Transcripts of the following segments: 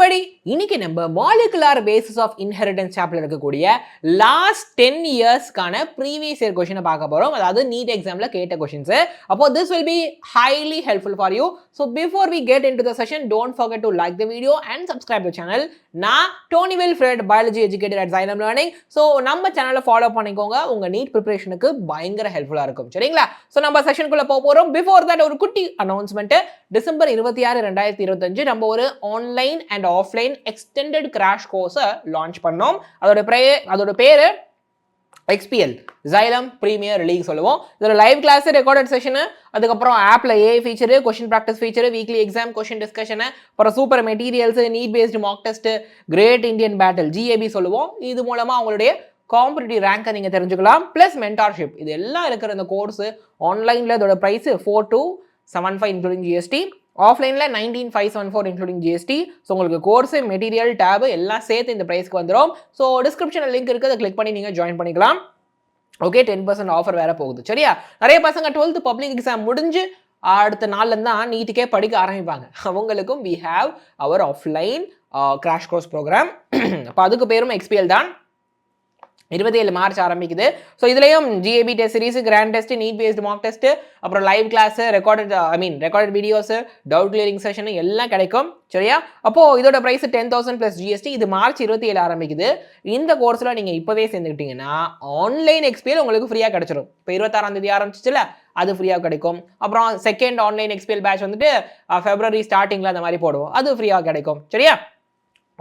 everybody, இன்னைக்கு நம்ம molecular basis of inheritance chapter இருக்கக்கூடிய last 10 yearsக்கான previous year question பார்க்க போறோம். அதாவது NEET examல கேட்ட questions. அப்போ this will be highly helpful for you. So before we get into the session, don't forget to like the video and subscribe to the channel. நான் Tony Wilfred, biology educator at Xylem Learning. So நம்ம சேனலை follow பண்ணிக்கோங்க. உங்க NEET ப்ரிப்பரேஷனுக்கு பயங்கர ஹெல்ப்ஃபுல்லா இருக்கும். சரிங்களா? So நம்ம செஷனுக்குள்ள போறோம். பிஃபோர் தட் ஒரு குட்டி அனௌன்ஸ்மெண்ட். டிசம்பர் 26, 2025 நம்ம ஒரு online and offline extended crash கோர்ஸை லான்ச் பண்ணோம். அதோட பேரு XPL Xylem Premier League சொல்லுவோம். இதோட லைவ் கிளாஸ், ரெக்கார்டட் செஷன், அதுக்கப்புறம் ஆப்ல AI feature, question practice feature, weekly exam question discussion, அப்புறம் super materials, NEET based mock test, great Indian battle GAB சொல்லுவோம். இது மூலமா அவங்களுடைய காம்படிட்டிவ் ரேங்கை நீங்கள் தெரிஞ்சுக்கலாம். ப்ளஸ் மென்டார்ஷிப், இது எல்லாம் இருக்கிற இந்த கோர்ஸ் ஆன்லைனில் இதோட ப்ரைஸ் 4275 இன்க்ளூடிங் GST, ஆஃப்லைனில் 19574 இன்க்ளூடிங் GST. ஸோ உங்களுக்கு கோர்ஸ், மெட்டீரியல், டேப் எல்லாம் சேர்த்து இந்த ப்ரைஸ்க்கு வந்துடும். ஸோ டிஸ்கிரிப்ஷனில் லிங்க் இருக்குது, அதை கிளிக் பண்ணி நீங்கள் ஜாயின் பண்ணிக்கலாம். ஓகே, 10% ஆஃபர் வேறு போகுது. சரியா? நிறைய பசங்க 12th பப்ளிக் எக்ஸாம் முடிஞ்சு அடுத்த நாள்லேருந்து தான் நீட்டுக்கே படிக்க ஆரம்பிப்பாங்க. அவங்களுக்கும் we have our offline crash course program. அப்போ அதுக்கு பேரும் XPL தான். 27 மார்ச் ஆரம்பிக்குது. ஸோ இதுலேயும் GAB test series, grand test, NEET based mock test, அப்புறம் live class, recorded videos, doubt clearing session எல்லாம் கிடைக்கும். சரியா? அப்போ இதோட பிரைஸ் 10,000 + GST. இது மார்ச் 27 ஆரம்பிக்குது. இந்த கோர்ஸில் நீங்கள் இப்போவே சேர்ந்துக்கிட்டீங்கன்னா ஆன்லைன் XPL உங்களுக்கு ஃப்ரீயாக கிடைச்சிடும். இப்போ 26ஆம் தேதி ஆரம்பிச்சிச்சுல, அது ஃப்ரீயாக கிடைக்கும். அப்புறம் செகண்ட் ஆன்லைன் XPL பேட்ச் வந்துட்டு February ஸ்டார்டிங்கில் அந்த மாதிரி போடுவோம், அது ஃப்ரீயாக கிடைக்கும். சரியா?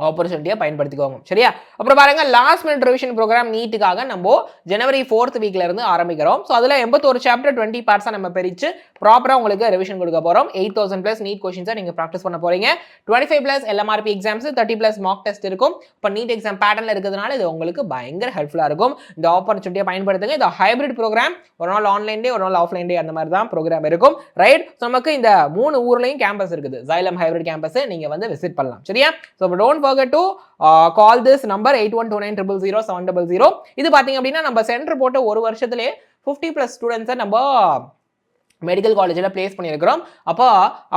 ஆப்பர்ச்சுனிட்டியை பயன்படுத்திக்கோங்க. சரியா? அப்புறம் பாருங்க, லாஸ்ட் மினிட் ரிவிஷன் ப்ரோக்ராம் நீட்டுக்காக நம்ம ஜனவரி 4th வீக்ல இருந்து ஆரம்பிக்கிறோம். ஸோ அதில் 81 சாப்டர் 20 பார்ட்ஸாக நம்ம பிரித்து ப்ராப்பராக உங்களுக்கு ரிவிஷன் கொடுக்க போகிறோம். 8000+ நீட் கொஸ்டின்ஸை நீங்கள் ப்ராக்டிஸ் பண்ண போறீங்க. 25+ LMRP எக்ஸாம்ஸ், 30+ மாக் டெஸ்ட் இருக்கும். இப்போ நீட் எக்ஸாம் பேட்டர்ல இருக்கிறதுனால இது உங்களுக்கு பயங்கர ஹெல்ப்ஃபுல்லாக இருக்கும். இந்த ஆப்பர்ச்சுனிட்டியை பயன்படுத்துங்க. இது ஹைபிரிட் ப்ரோக்ராம், ஒரு நாள் ஆன்லைன் டே, ஒரு நாள் ஆஃப்லைன் டே, அந்த மாதிரி தான் ப்ரோக்ராம் இருக்கும். ரைட்? ஸோ நமக்கு இந்த 3 ஊர்லையும் கேம்பஸ் இருக்குது. Xylem ஹைபிரிட் கேம்பஸ் நீங்கள் வந்து விசிட் பண்ணலாம். சரியா? So don't forget to call this number 8129000700. இது பாத்தீங்க அப்படின்னா நம்ம சென்டர் போட்ட ஒரு வருஷத்திலே 50+ ஸ்டூடெண்ட்ஸை நம்ம மெடிக்கல் காலேஜில் பிளேஸ் பண்ணியிருக்கிறோம். அப்போ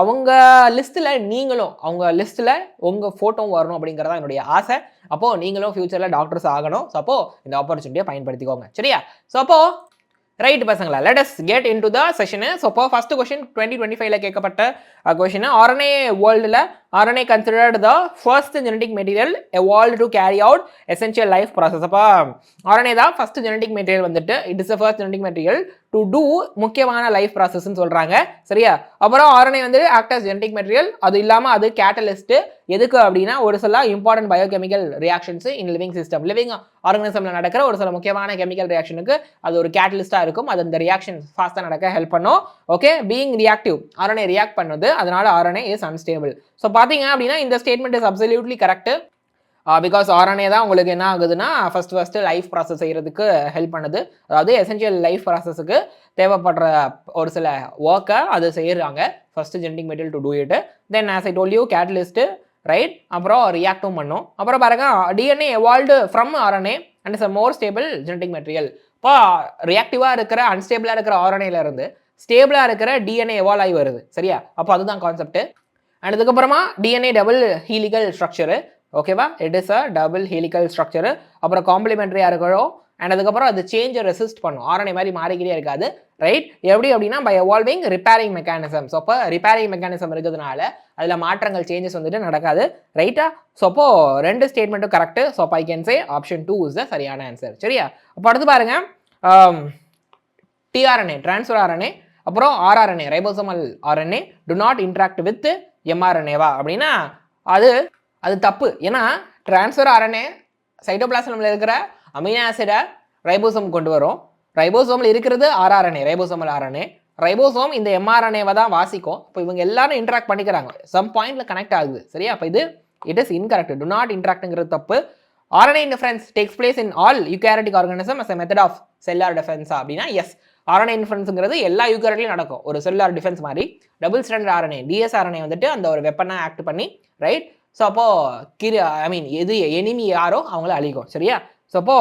அவங்க லிஸ்ட்டில் நீங்களும், அவங்க லிஸ்ட்டில் உங்கள் ஃபோட்டோவும் வரணும் அப்படிங்கிறதா என்னுடைய ஆசை. அப்போது நீங்களும் ஃபியூச்சரில் டாக்டர்ஸ் ஆகணும். ஸோ அப்போது இந்த ஆப்பர்ச்சுனிட்டியை பயன்படுத்திக்கோங்க. சரியா? ஸோ அப்போது ரைட் பசங்களா, let us get into the session. So இப்போ ஃபர்ஸ்ட் கொஸ்டின் 2025 கேட்கப்பட்ட கொஸ்டின். RNA வேர்ல்டில் RNA considered the first genetic material evolve to carry out essential life process. அப்போ RNA தான் ஃபர்ஸ்ட் ஜெனடிக் மெட்டீரியல் வந்துட்டு, it is first genetic material to do முக்கியமான life ப்ராசஸ்ன்னு சொல்கிறாங்க. சரியா? அப்புறம் RNA வந்து ஆக்ட் அஸ் ஜெனடிக் மெட்டீரியல். அது இல்லாமல் அது கேட்டலிஸ்ட். எதுக்கு அப்படின்னா ஒரு சில important biochemical reactions in living system, living ஆர்கனிசமில் நடக்கிற ஒரு சில முக்கியமான கெமிக்கல் ரியாக்ஷனுக்கு அது ஒரு கேட்டலிஸ்டாக இருக்கும். அது அந்த ரியாக்ஷன் ஃபாஸ்ட்டாக நடக்க ஹெல்ப் பண்ணும். Okay, being reactive, RNA react பண்ணுது, அதனால RNA இஸ் அன்ஸ்டேபிள். ஸோ பார்த்தீங்க அப்படின்னா இந்த statement is absolutely correct. Because RNA தான் உங்களுக்கு என்ன ஆகுதுன்னா ஃபர்ஸ்ட் லைஃப் ப்ராசஸ் செய்கிறதுக்கு ஹெல்ப் பண்ணுது. அதாவது எசென்ஷியல் லைஃப் ப்ராசஸுக்கு தேவைப்படுற ஒரு சில ஒர்க்கை அது செய்கிறாங்க. First genetic material to do it. Then as I told you catalyst, right? அப்புறம் ரியாக்டும் பண்ணும். அப்புறம் பாருங்க, DNA evolved from RNA and is a more stable genetic material. இப்போ ரியாக்டிவாக இருக்கிற அன்ஸ்டேபிளாக இருக்கிற RNAல இருந்து ஸ்டேபிளாக இருக்கிற DNA எவால்வ் ஆகி வருது. சரியா? அப்போ அதுதான் கான்செப்ட். அண்ட் அதுக்கப்புறமா DNA டபுள் ஹீலிகல் ஸ்ட்ரக்சரு. ஓகேவா? It is a double helical structure. அப்புறம் காம்ப்ளிமெண்ட்ரியாக இருக்கிறோம். அண்ட் அதுக்கப்புறம் அது சேஞ்சை ரெசிஸ்ட் பண்ணும். RNA மாதிரி மாறிக்கிட்டே இருக்காது. ரைட்? எப்படி அப்படின்னா by evolving repairing mechanism. So அப்போ ரிப்பேரிங் மெக்கானிசம் இருக்கிறதுனால அதில் மாற்றங்கள், சேஞ்சஸ் வந்துட்டு நடக்காது. ரைட்டா? ஸோ அப்போ ரெண்டு ஸ்டேட்மெண்ட்டும் கரெக்ட். ஸோ அப்போ I can say option 2 is the சரியான ஆன்சர். சரியா? அப்போ அடுத்து பாருங்க, tRNA டிரான்ஸ்ஃபர் RNA, அப்புறம் rRNA ribosomal RNA do not interact with mRNA-வா அப்படின்னா அது தப்பு. ஏன்னா டிரான்ஸ்ஃபர் RNA சைட்டோபிளாசமில் இருக்கிற அமினோ ஆசிடை ரைபோசோம் கொண்டு வரும். ரைபோசோமில் இருக்கிறது rRNA ரைபோசோமல் RNA. ரைபோசோம் இந்த mRNA-வை தான் வாசிக்கும். இப்போ இவங்க எல்லாரும் இன்ட்ராக்ட் பண்ணிக்கிறாங்க, சம் பாயிண்ட்ல கனெக்ட் ஆகுது. சரியா? அப்போ இது it is incorrect. Do not இன்ட்ராக்ட்ங்கிறது தப்பு. RNA interference takes place in all eukaryotic organism as a method of cellular defense அப்படின்னா எஸ், RNA interferenceங்கிறது எல்லா யூகாரியோட்லையும் நடக்கும். ஒரு செல்லுலார் டிஃபென்ஸ் மாதிரி டபுள் ஸ்டாண்டர்ட் RNA dsRNA வந்துட்டு அந்த ஒரு வெப்பனை ஆக்ட் பண்ணி, ரைட்? ஸோ அப்போ எது எனிமி யாரோ அவங்கள அழிக்கும். சரியா? ஸோ அப்போ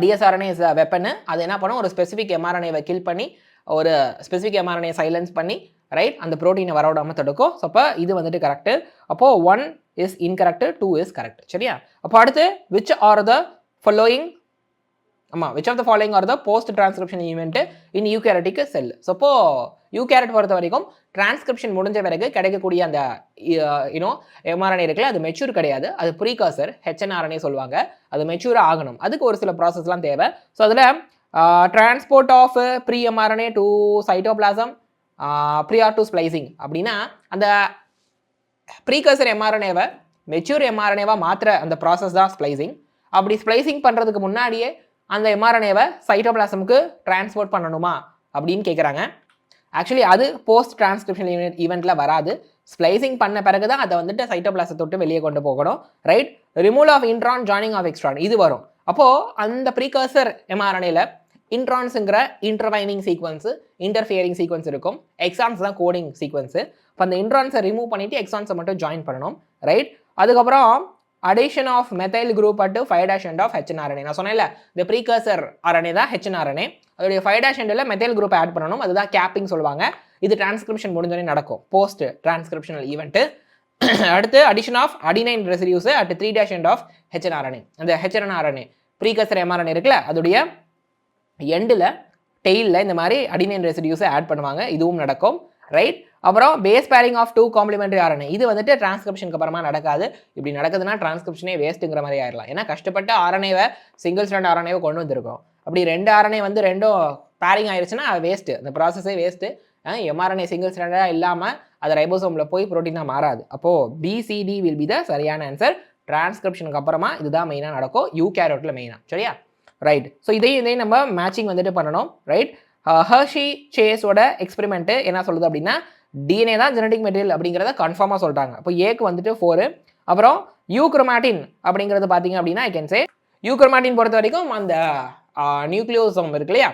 dsRNA இஸ் வெப்பனு. அது என்ன பண்ணும், ஒரு ஸ்பெசிஃபிக் mRNA-வை கில் பண்ணி ஒரு ஸ்பெசிஃபிக் mRNA சைலன்ஸ் பண்ணி ரைட், அந்த ப்ரோட்டீனை வரவிடாமல் தடுக்கும். ஸோ அப்போ இது வந்துட்டு கரெக்டு. அப்போது 1 இஸ் இன்கரெக்ட், 2 இஸ் கரெக்ட். சரியா? அப்போ அடுத்து விச் ஆர் த ஃபாலோயிங், ஆமாம், which of the following are the post transcription event in eukaryotic cell. So அப்போ யூகேரட் பொறுத்த வரைக்கும் டிரான்ஸ்கிரிப்ஷன் முடிஞ்ச பிறகு கிடைக்கக்கூடிய அந்த எம்ஆர்என்ஏ இருக்குல்ல, அது மெச்சூர் கிடையாது, அது ப்ரீகாசர், ஹெச்என்ஆர்என்ஏ சொல்லுவாங்க. அது மெச்சூர் ஆகணும், அதுக்கு ஒரு சில ப்ராசஸ்லாம் தேவை. ஸோ அதில் transport of pre mRNA to cytoplasm, prior to splicing அப்படின்னா அந்த ப்ரீகர்சர் எம்ஆர்என்ஏவை மெச்சூர் எம்ஆர்என்ஏவாக மாற்ற அந்த ப்ராசஸ் தான் ஸ்ப்ளைசிங். அப்படி ஸ்ப்ளைசிங் பண்ணுறதுக்கு முன்னாடியே அந்த எம்ஆர்என்ஏவை சைட்டோபிளாசமுக்கு டிரான்ஸ்போர்ட் பண்ணணுமா அப்படின்னு கேட்குறாங்க. ஆக்சுவலி அது போஸ்ட் டிரான்ஸ்கிரிப்ஷன் ஈவெண்ட்டில் வராது. ஸ்ப்ளைசிங் பண்ண பிறகு தான் அதை வந்துட்டு சைட்டோபிளாசத்தை தொட்டு வெளியே கொண்டு போகணும். Right, removal of intron, joining of exon, இது வரும். அப்போது அந்த ப்ரீகர்சர் எம்ஆர்என்ஏல இன்ட்ரான்ஸுங்கிற இன்டர்வைனிங் சீக்வன்ஸு, இன்டர்ஃபியரிங் சீக்வன்ஸ் இருக்கும். எக்ஸான்ஸ் தான் கோடிங் சீக்வன்ஸு. இப்போ அந்த இன்ட்ரான்ஸை ரிமூவ் பண்ணிவிட்டு எக்ஸான்ஸை மட்டும் ஜாயின் பண்ணணும். ரைட், அதுக்கப்புறம் addition of methyl group at 5' end of hnRNA. நான் சொன்னேன்ல, இந்த ப்ரீகர்சர் ஆர்என்ஏ தான் ஹெச்என்ஆர்என்ஏ, அதோடைய 5' endல மெத்தைல் குரூப் ஆட் பண்ணணும். அதுதான் கேப்பிங் சொல்லுவாங்க. இது டிரான்ஸ்கிரிப்ஷன் முடிஞ்சோடனே நடக்கும், போஸ்ட் டிரான்ஸ்கிரிப்ஷனல் ஈவெண்ட்டு. அடுத்து addition of adenine residues at 3' end of hnRNA. அந்த ஹெச்என்ஆர்என்ஏ ப்ரீகர்சர் எம்ஆர்என்ஏ இருக்குல்ல, அதோடைய எண்டில் டெய்லில் இந்த மாதிரி அடினைன் ரெசிடியூஸை ஆட் பண்ணுவாங்க. இதுவும் நடக்கும். ரைட், அப்புறம் base pairing of 2 complementary RNA. இது வந்துட்டு டிரான்ஸ்கிரிப்ஷனுக்கு அப்புறமா நடக்காது. இப்படி நடக்குதுன்னா டிரான்ஸ்கிரிப்ஷனே வேஸ்ட்டுங்கிற மாதிரி ஆயிடலாம். ஏன்னா கஷ்டப்பட்டு ஆர்என்ஏவை, சிங்கிள் ஸ்ட்ராண்ட் ஆர்என்ஏவை கொண்டு வந்திருக்கோம். அப்படி 2 ஆர்என்ஏ வந்து ரெண்டும் பேரிங் ஆயிடுச்சுன்னா வேஸ்ட்டு, அந்த ப்ராசஸே வேஸ்ட்டு. எம்ஆர்என்ஏ சிங்கிள் ஸ்ட்ராண்டாக இல்லாமல் அது ரைபோசோமில் போய் ப்ரோட்டீனாக மாறாது. அப்போது பிசிடி வில் பி த சரியான ஆன்சர். டிரான்ஸ்கிரிப்ஷனுக்கு அப்புறமா இதுதான் மெயினாக நடக்கும், யூகேரியோட்டில் மெயினாக. சரியா? ரைட், ஸோ இதையும் நம்ம மேட்சிங் வந்துட்டு பண்ணணும். ரைட், ஹர்ஷி சேஸோட எக்ஸ்பெரிமெண்ட்டு என்ன சொல்லுது அப்படின்னா, டிஎன்ஏ தான் ஜெனடிக் மெட்டீரியல் அப்படிங்கிறத கன்ஃபார்மாக சொல்லிட்டாங்க. இப்போ ஏக்கு வந்துட்டு 4. அப்புறம் யூக்ரோமாட்டின் அப்படிங்கிறது பார்த்தீங்க அப்படின்னா ஐ கேன் சே, யூக்ரோமாட்டின் பொறுத்த வரைக்கும் அந்த நியூக்ளியோசோம் இருக்கு இல்லையா,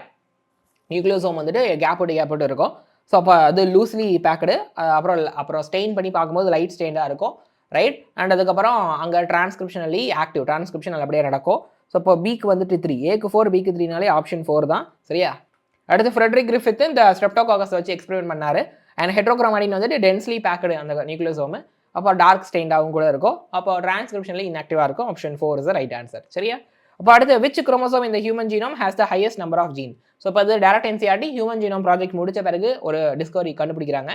நியூக்ளியோசோம் வந்துட்டு கேப் விட்டு இருக்கும். ஸோ அப்போ அது லூஸ்லி பேக்கடு. அப்புறம் ஸ்டெயின் பண்ணி பார்க்கும்போது லைட் ஸ்டெயின்டாக இருக்கும். ரைட், அண்ட் அதுக்கப்புறம் அங்கே டிரான்ஸ்கிரிப்ஷனலி ஆக்டிவ், டிரான்ஸ்கிரிப்ஷன் அப்படியே நடக்கும். ஸோ இப்போ பிக்கு வந்துட்டு 3, ஏக்கு 4, பிக்கு 3நாலே ஆப்ஷன் 4 தான். சரியா? அடுத்து ஃப்ரெட்ரிக் கிரிஃபித் இந்த ஸ்ட்ரெப்டோகாக்கஸ் வச்சு எக்ஸ்பெரிமெண்ட் பண்ணார். அண்ட் ஹெட்ரோக்ரோமாட்டின் வந்துட்டு டென்ஸ்லி பேக்கடு அந்த நியூக்ளியோசோம். அப்போ டார்க் ஸ்டெயின்டாகவும் கூட இருக்கும். அப்போ டிரான்ஸ்கிரிப்ஷனில் இன்ஆக்டிவாக இருக்கும். Option 4 is the right answer. சரியா? அப்போ அடுத்து விச் குரோமோசோம் இந்த human genome has the highest number of gene. So இப்போ அது direct NCERT human genome project முடிச்ச பிறகு ஒரு டிஸ்கவரி கண்டுபிடிக்கிறாங்க.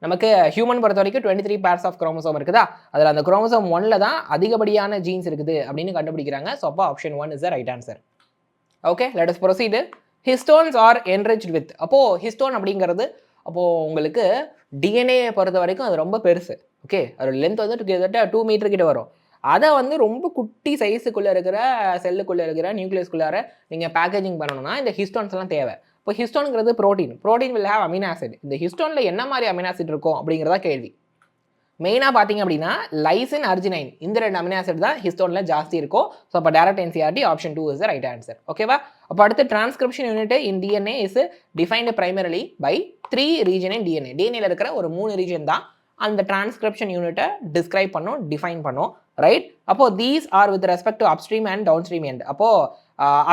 நமக்கு ஹியூமன் பொறுத்த வரைக்கும் 23 பேர்ஸ் ஆஃப் குரோமோசோம் இருக்குதா, அதில் அந்த குரோமோசோம் 1ல் தான் அதிகப்படியான ஜீன்ஸ் இருக்குது அப்படின்னு கண்டுபிடிக்கிறாங்க. ஸோ அப்போ option 1 is the right answer. Okay, let us proceed. Histones are enriched with. அப்போது ஹிஸ்டோன் அப்படிங்கிறது அப்போது உங்களுக்கு டிஎன்ஏ பொறுத்த வரைக்கும் அது ரொம்ப பெருசு. ஓகே, அதோட லென்த் வந்து கிட்டத்தட்ட 2 மீட்டர் கிட்ட வரும். அதை வந்து ரொம்ப குட்டி சைஸுக்குள்ளே இருக்கிற செல்லுக்குள்ளே இருக்கிற நியூக்ளியஸ்குள்ளார நீங்கள் பேக்கேஜிங் பண்ணணும்னா இந்த ஹிஸ்டோன்ஸ்லாம் தேவை. இப்போ ஹிஸ்டோனுங்கிறது protein will have amino acid. இந்த ஹிஸ்டோனில் என்ன மாதிரி அமினோ ஆசிட் இருக்கும் அப்படிங்கிறதா கேள்வி. மெயினாக பார்த்தீங்க அப்படின்னா லைசின், அர்ஜினைன், இந்த 2 அமினோ ஆசிட் தான் ஹிஸ்டோனில் ஜாஸ்தி இருக்கும். ஸோ அப்போ direct NCERT option 2 is the right answer. ஓகேவா? அப்போ அடுத்து transcription unit in DNA is defined primarily by 3 region in DNA. டிஎன்ஏல இருக்கிற ஒரு 3 ரீஜன் தான் அந்த டிரான்ஸ்கிரிப்ஷன் யூனிட்டை டிஸ்கிரைப் பண்ணும், டிஃபைன் பண்ணும். ரைட், அப்போ these are with respect to upstream and downstream end. அப்போது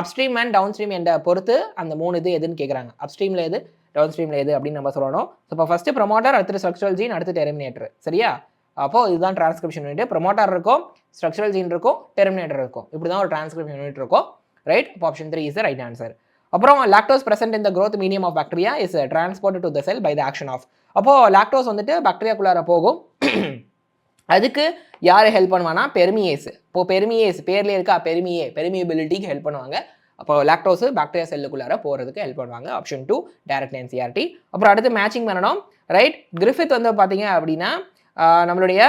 அப்ஸ்ட்ரீம் அண்ட் டவுன் ஸ்ட்ரீம் எண்டை பொறுத்து அந்த 3 இது எதுன்னு கேட்குறாங்க. அப்ஸ்ட்ரீமில் எது, டவுன் ஸ்ட்ரீமில் எது அப்படின்னு நம்ம சொல்லணும். ஸோ இப்போ ஃபஸ்ட்டு ப்ரொமோட்டர், அடுத்து ஸ்ட்ரக்சரல் ஜீன், அடுத்து டெர்மினேட்டர். சரியா? அப்போது இதுதான் டிரான்ஸ்கிரிப்ஷன் யூனிட். ப்ரொமோட்டர் இருக்கும், ஸ்ட்ரக்சரல் ஜீன் இருக்கும், டெர்மினேட்டர் இருக்கும். இப்படி தான் ஒரு டிரான்ஸ்கிரிப்ஷன் யூனிட் இருக்கும். ரைட், அப்போ option 3 is the right answer. அப்புறம் lactose present in the growth medium of bacteria is transport to the cell by the action of. அப்போது லாக்டோஸ் வந்துட்டு பாக்டீரியாக்குள்ளார போகும். அதுக்கு யார் ஹெல்ப் பண்ணுவானா, பெர்மியேஸ். இப்போ பெர்மியேஸ் பேர்லேயே இருக்கா, பெர்மியபிலிட்டிக்கு ஹெல்ப் பண்ணுவாங்க. அப்போ லாக்டோஸ் பாக்டீரியா செல்லுக்குள்ளார போகிறதுக்கு ஹெல்ப் பண்ணுவாங்க. Option 2 direct NCERT. அப்புறம் அடுத்து மேட்சிங் பண்ணணும். ரைட், கிரிஃபித் வந்து பார்த்தீங்க அப்படின்னா நம்மளுடைய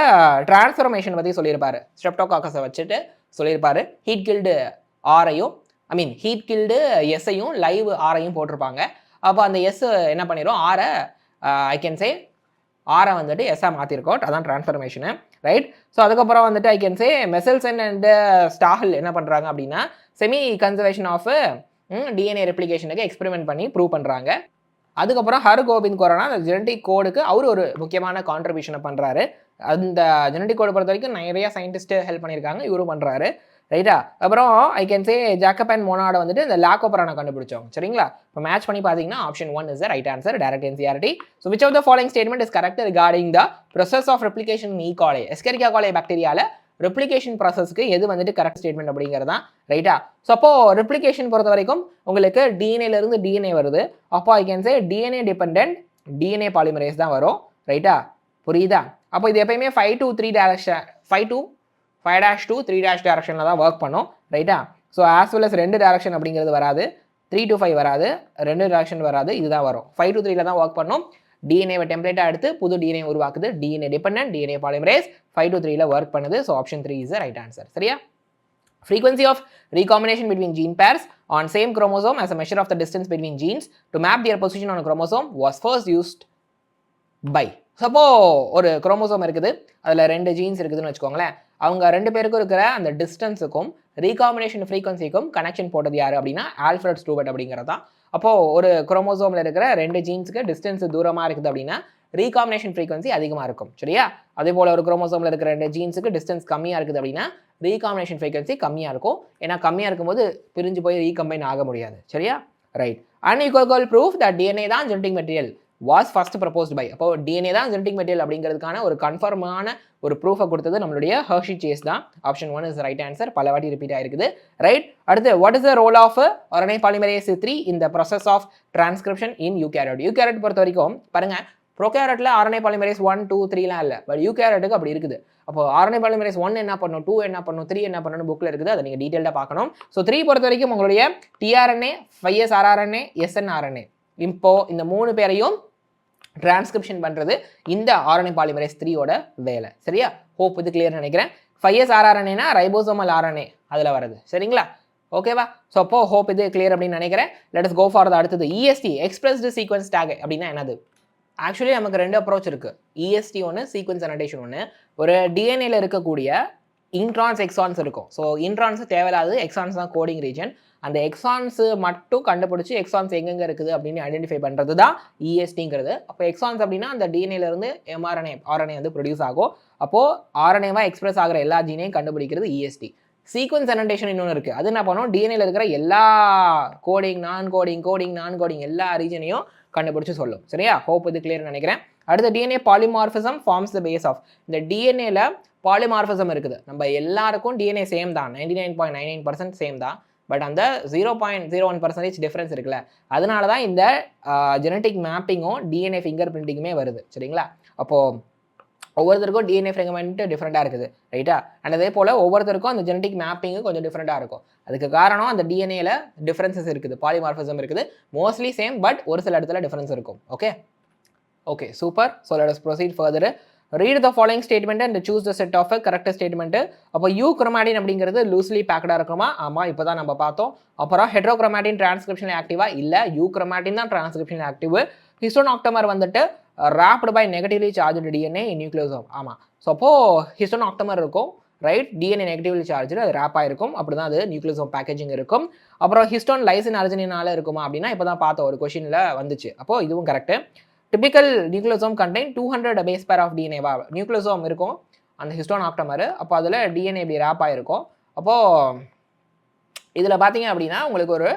டிரான்ஸ்ஃபர்மேஷன் பற்றி சொல்லியிருப்பாரு. ஸ்ட்ரெப்டோகாக்கஸை வச்சுட்டு சொல்லியிருப்பாரு. ஹீட் கில்டு ஆரையும் ஹீட் கில்டு எஸ்ஸையும் லைவ் ஆரையும் போட்டிருப்பாங்க. அப்போ அந்த எஸ் என்ன பண்ணிடும், ஆரை ஐ கேன் சே ஆரை வந்துட்டு எஸ்ஸாக மாற்றிருக்கோம். அதான் டிரான்ஸ்ஃபர்மேஷனு. ரைட், ஸோ அதுக்கப்புறம் வந்துட்டு I can say Meselson and Stahl என்ன பண்ணுறாங்க அப்படின்னா செமி கன்சர்வேஷன் ஆஃப் டிஎன்ஏ ரெப்ளிகேஷனுக்கு எக்ஸ்பெரிமெண்ட் பண்ணி ப்ரூவ் பண்ணுறாங்க. அதுக்கப்புறம் ஹர் கோபிந்த் கொரோனா அந்த ஜெனடிக் கோடுக்கு அவர் ஒரு முக்கியமான கான்ட்ரிபியூஷனை பண்ணுறாரு. அந்த ஜெனடிக் கோடு பொறுத்த வரைக்கும் நிறைய சயின்டிஸ்ட்டு ஹெல்ப் பண்ணியிருக்காங்க, இவரும் பண்ணுறாரு. ரைட்டா? அப்புறம் I can say Jacob and Monod வந்துட்டு இந்த லாகோபரானை கண்டுபிடிச்சோம். சரிங்களா? இப்போ மேட்ச் பண்ணி பார்த்தீங்கன்னா option 1 is the right answer, direct NCERT. So which of the following statement is correct regarding the process of replication in E coli? Escherichia coli பாக்டீரியாவில் replication ப்ராசஸ்க்கு எது வந்துட்டு கரெக்ட் ஸ்டேட்மெண்ட் அப்படிங்கிறதா? ரைட்டா? ஸோ அப்போ ரெப்ளிகேஷன் பொறுத்த வரைக்கும் உங்களுக்கு டிஎன்ஏலேருந்து டிஎன்ஏ வருது. அப்போ I can say DNA dependent DNA polymerase தான் வரும். ரைட்டா? புரியுதா? அப்போ இது எப்பயுமே 5 to 3 டைரக்ஷன் 5 to 5' to 3' டைரக்ஷனில் தான் ஒர்க் பண்ணும். ரைட்டா? So as well as 2 direction அப்படிங்கிறது வராது, 3 to 5 வராது, 2 டைரக்ஷன் வராது, இதுதான் வரும். 5 to 3 தான் ஒர்க் பண்ணும். டிஎன்ஏவை டெம்ப்ளேட்டாக எடுத்து புது டிஎன்ஏ உருவாக்குது. DNA dependent DNA polymerase 5 to 3 work பண்ணுது. So option 3 is the right answer. சரியா? Frequency of recombination between gene pairs on same chromosome as a measure of the distance between genes to map their position on a chromosome was first used by. சப்போ ஒரு chromosome இருக்குது, அதில் 2 jeans இருக்குதுன்னு வச்சுக்கோங்களேன். அவங்க 2 பேருக்கும் இருக்கிற அந்த டிஸ்டன்ஸுக்கும் ரீகாம்பினேஷன் ஃப்ரீக்வன்சிக்கும் கனெக்ஷன் போட்டது யார் அப்படின்னா ஆல்ஃப்ரட் ஸ்டூவர்ட் அப்படிங்கிறது தான். அப்போது ஒரு குரோமோசோமில் இருக்கிற 2 ஜீன்ஸுக்கு டிஸ்டன்ஸ் தூரமாக இருக்குது அப்படின்னா ரீகாம்பினேஷன் ஃப்ரீக்வன்சி அதிகமாக இருக்கும். சரியா? அதே போல் ஒரு குரோமோசோமில் இருக்கிற 2 ஜீன்ஸுக்கு டிஸ்டன்ஸ் கம்மியாக இருக்குது அப்படின்னா ரீகாம்பினேஷன் ஃப்ரீக்வன்சி கம்மியாக இருக்கும். ஏன்னா கம்மியாக இருக்கும்போது பிரிஞ்சு போய் ரீகம்பைன் ஆக முடியாது. சரியா? Right. Unequivocal proof that DNA தான் genetic material was first proposed by. அப்போ டிஎன்ஏ தான் ஜெனடிக் மெட்டீரியல் அப்படிங்கிறதுக்கான ஒரு கன்ஃபர்மான ஒரு ப்ரூஃபை கொடுத்தது நம்மளுடைய ஹெர்ஷி சேஸ் தான். Option 1 is right answer. பல வாட்டி ரிப்பீட் ஆயிருக்குது. ரைட். அடுத்து what is the role of RNA polymerase 3 in the process of transcription in eukaryote? Eukaryote பொறுத்த வரைக்கும் பாருங்க, ப்ரோகேரியோட்ல RNA பாலிமரேஸ் 1, 2, 3லாம் இல்லை. பட் யூகேரியோட்டுக்கு அப்படி இருக்குது. அப்போ RNA பாலிமரேஸ் 1 என்ன பண்ணும், 2 என்ன பண்ணும், 3 என்ன பண்ணணும் புக்கில் இருக்குது. அதை நீங்கள் டீட்டெயிலாக பார்க்கணும். ஸோ 3 பொறுத்த வரைக்கும் உங்களுடைய tRNA, 5S rRNA, snRNA இப்போ இந்த 3 பேரையும் டிரான்ஸ்கிரிப்ஷன் பண்ணுறது இந்த RNA பாலிமரேஸ் 3யோட வேலை. சரியா? ஹோப் இது கிளியர் நினைக்கிறேன். 5S rRNA ரைபோசோமல் RNA அதில் வருது. சரிங்களா? ஓகேவா? ஸோ அப்போ ஹோப் இது கிளியர் அப்படின்னு நினைக்கிறேன். Let us go for the அடுத்தது EST எக்ஸ்பிரஸ்டு சீக்வன்ஸ் டேக் அப்படின்னா என்னது? ஆக்சுவலி நமக்கு 2 அப்ரோச் இருக்குது. EST ஒன்று, சீக்வன்ஸ் அனோட்டேஷன் ஒன்று. ஒரு டிஎன்ஏல இருக்கக்கூடிய இன்ட்ரான்ஸ் எக்ஸான்ஸ் இருக்கும். ஸோ இன்ட்ரான்ஸ் தேவையில்லாது, எக்ஸான்ஸ் தான் கோடிங் ரீஜன். அந்த எக்ஸான்ஸ் மட்டும் கண்டுபிடிச்சி எக்ஸான்ஸ் எங்கெங்கே இருக்குது அப்படின்னு ஐடென்டிஃபை பண்ணுறது தான் ESTங்கிறது. அப்போ எக்ஸான்ஸ் அப்படின்னா அந்த டிஎன்ஏலேருந்து RNA வந்து ப்ரொடியூஸ் ஆகும். அப்போது RNAவாக எக்ஸ்பிரஸ் ஆகிற எல்லா ஜீனையும் கண்டுபிடிக்கிறது EST. சீக்வன்ஸ் அனோட்டேஷன் இன்னொன்று இருக்குது. அது என்ன பண்ணும், டிஎன்ஏல இருக்கிற எல்லா கோடிங், நான் கோடிங் எல்லா ரீஜனையும் கண்டுபிடிச்சு சொல்லும். சரியா? ஹோப் இது கிளியர் நினைக்கிறேன். அடுத்த DNA polymorphism forms the base of. இந்த டிஎன்ஏல பாலிமார்பிசம் இருக்குது. நம்ம எல்லாருக்கும் டிஎன்ஏ சேம் தான், 99.99% சேம் தான். பட் அந்த 0.01% டிஃப்ரென்ஸ் இருக்குல்ல, அதனால தான் இந்த ஜெனட்டிக் மேப்பிங்கும் டிஎன்ஏ ஃபிங்கர் பிரிண்டிங்குமே வருது. சரிங்களா? அப்போது ஒவ்வொருத்தருக்கும் டிஎன்ஏ ஃபிங்கர்மெண்ட் டிஃப்ரெண்ட்டாக இருக்குது. ரைட்டா? அண்ட் அதே போல் ஒவ்வொருத்தருக்கும் அந்த ஜெனட்டிக் மேப்பிங்கு கொஞ்சம் டிஃப்ரெண்ட்டாக இருக்கும். அதுக்கு காரணம் அந்த டிஎன்ஏல டிஃப்ரென்சஸ் இருக்குது, பாலிமார்பிசம் இருக்குது. மோஸ்ட்லி சேம், பட் ஒரு சில இடத்துல டிஃப்ரென்ஸ் இருக்கும். Okay super. So let us proceed further. Read the following statement and choose the set of correct statement. அப்போ யூக்ரோமாட்டின் அப்படிங்கிறது லூஸ்லி பேக்கடாக இருக்குமா? ஆமாம், இப்போ தான் நம்ம பார்த்தோம். அப்புறம் ஹெட்ரோக்ரோமாட்டின் டிரான்ஸ்கிரிப்ஷன் ஆக்டிவா? இல்லை, யூக்ரோமாட்டின் தான் டிரான்ஸ்கிரிப்ஷன் ஆக்டிவ். ஹிஸ்டோன் ஆக்டமர் வந்துட்டு wrapped by negatively charge DNA in nucleosome. ஆமாம். ஸோ அப்போது ஹிஸ்டோன் ஆக்டமர் இருக்கும். ரைட்? டிஎன்ஏ நெகட்டிவ்லி சார்ஜ், அது ரேப்பாக இருக்கும். அப்படி தான் அது நியூக்ளியோசோம் பேக்கேஜிங் இருக்கும். அப்புறம் ஹிஸ்டோன் லைசின் அர்ஜினினால இருக்குமா அப்படின்னா இப்போ தான் பார்த்தோம், ஒரு கொஷினில் வந்துச்சு. அப்போது இதுவும் correct. Typical nucleosome contain 200 base pair of டிஎன்ஏவா? நியூக்ளியோசோம் இருக்கும் அந்த ஹிஸ்டோன் ஆக்டமர். அப்போ அதில் டிஎன்ஏ இப்படி ரேப் ஆகிருக்கும். அப்போது இதில் பார்த்தீங்க அப்படின்னா உங்களுக்கு ஒரு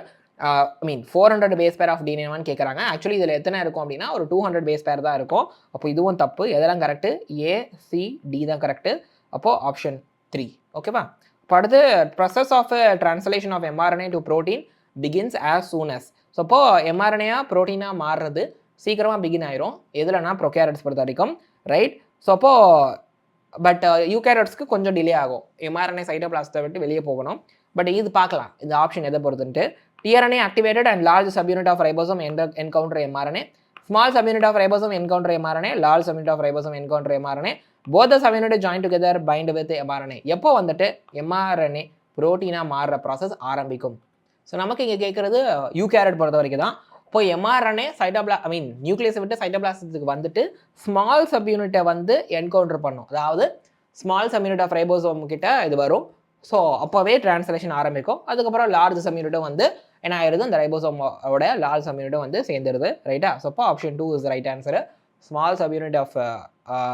400 பேஸ் பேர் ஆஃப் டிஎன்ஏவான்னு கேட்குறாங்க. ஆக்சுவலி இதில் எத்தனை இருக்கும் அப்படின்னா ஒரு 200 பேஸ் பேர் தான் இருக்கும். அப்போ இதுவும் தப்பு. எதெல்லாம் கரெக்டு? ACD தான் கரெக்டு. அப்போது ஆப்ஷன் 3. ஓகேவா? இப்போ அடுத்து process of translation of mRNA to protein begins as soon as. So அப்போது mRNA ப்ரோட்டீனாக மாறுறது சீக்கிரமாக பிகின் ஆயிரும். எதுலனா ப்ரோகேரியோட்ஸ் பொறுத்த வரைக்கும். ரைட்? ஸோ அப்போது பட் யூகேரியோட்ஸ்க்கு கொஞ்சம் டிலே ஆகும். mRNA சைட்டோபிளாஸ்த்தை விட்டு வெளியே போகணும். பட் இது பார்க்கலாம் இந்த ஆப்ஷன் எதை பொறுத்துன்ட்டு. tRNA activated and large subunit of ribosome encounter mRNA. Small subunit of ribosome encounter mRNA. Large subunit of ribosome encounter mRNA. Both the subunit join together bind with mRNA. எப்போ வந்துட்டு mRNA ப்ரோட்டீனாக மாறுற process ஆரம்பிக்கும்? So நமக்கு இங்கே கேட்குறது eukaryote பொறுத்த வரைக்கும் தான். இப்போ mRNA நியூக்ளியஸை விட்டு சைட்டோபிளாசத்துக்கு வந்துட்டு ஸ்மால் சப்யூனிட்டை வந்து என்கவுண்டர் பண்ணும். அதாவது ஸ்மால் சப்யூனிட் ஆஃப் ரைபோசோம் கிட்ட இது வரும். ஸோ அப்போவே டிரான்ஸ்லேஷன் ஆரம்பிக்கும். அதுக்கப்புறம் லார்ஜ் சப்யூனிட்டும் வந்து என்ன ஆயிடுது, அந்த ரைபோசோமோட லார்ஜ் சப்யூனிட்டும் வந்து சேர்ந்துருது. ரைட்டா? ஸோ அப்போ option 2 is right answer. Small subunit of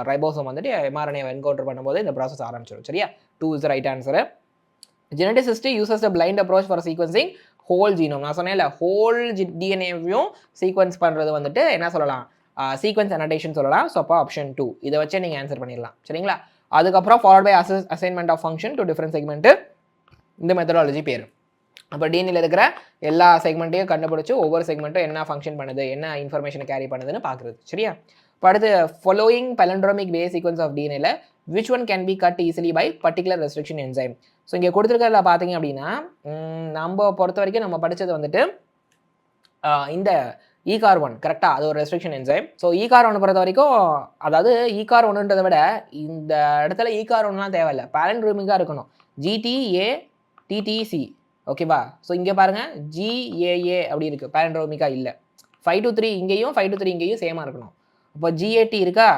ribosome வந்துட்டு mRNA என்கவுண்டர் பண்ணும்போது இந்த ப்ராசஸ் ஆரம்பிச்சிடும். சரியா? 2 is right answer. Geneticist uses a blind approach for sequencing whole genome. நான் சொன்னேன்ல, ஹோல் டிஎன்ஏவையும் சீக்வன்ஸ் பண்ணுறது வந்துட்டு என்ன சொல்லலாம், சீக்வன்ஸ் அனடேஷன் சொல்லலாம். ஸோ அப்போ ஆப்ஷன் 2 இதை வச்சே நீங்கள் ஆன்சர் பண்ணிடலாம். சரிங்களா? அதுக்கப்புறம் followed by assignment of function to different segment, இந்த மெத்தடாலஜி பேர். அப்போ டிஎன்ஏல இருக்கிற எல்லா செக்மெண்ட்டையும் கண்டுபிடிச்சி ஒவ்வொரு செக்மெண்ட்டும் என்ன ஃபங்க்ஷன் பண்ணுது, என்ன இன்ஃபர்மேஷனை கேரி பண்ணுதுன்னு பார்க்குறது. சரியா? இப்போ அடுத்து following palindromic base sequence of டிஎன்ஏல which one can be cut easily by particular restriction enzyme. So இங்கே கொடுத்துருக்கிறதுல பார்த்தீங்க அப்படின்னா நம்ம பொறுத்த வரைக்கும் நம்ம படித்தது வந்துட்டு இந்த ECAR1 கரெக்டாக, அது ஒரு ரெஸ்ட்ரிக்ஷன் என்சைம். ஸோ ECAR1 பொறுத்த வரைக்கும், அதாவது ECAR1ன்றதை விட இந்த இடத்துல ECAR1லாம் தேவையில்லை, palindromic இருக்கணும். GTA TTC ஓகேவா? ஸோ இங்கே பாருங்கள் GAA அப்படி இருக்குது, palindromic இல்லை. 5 to 3 இங்கேயும் 5 to 3 இங்கேயும் சேமாக இருக்கணும். இப்போ GAT இருக்கா,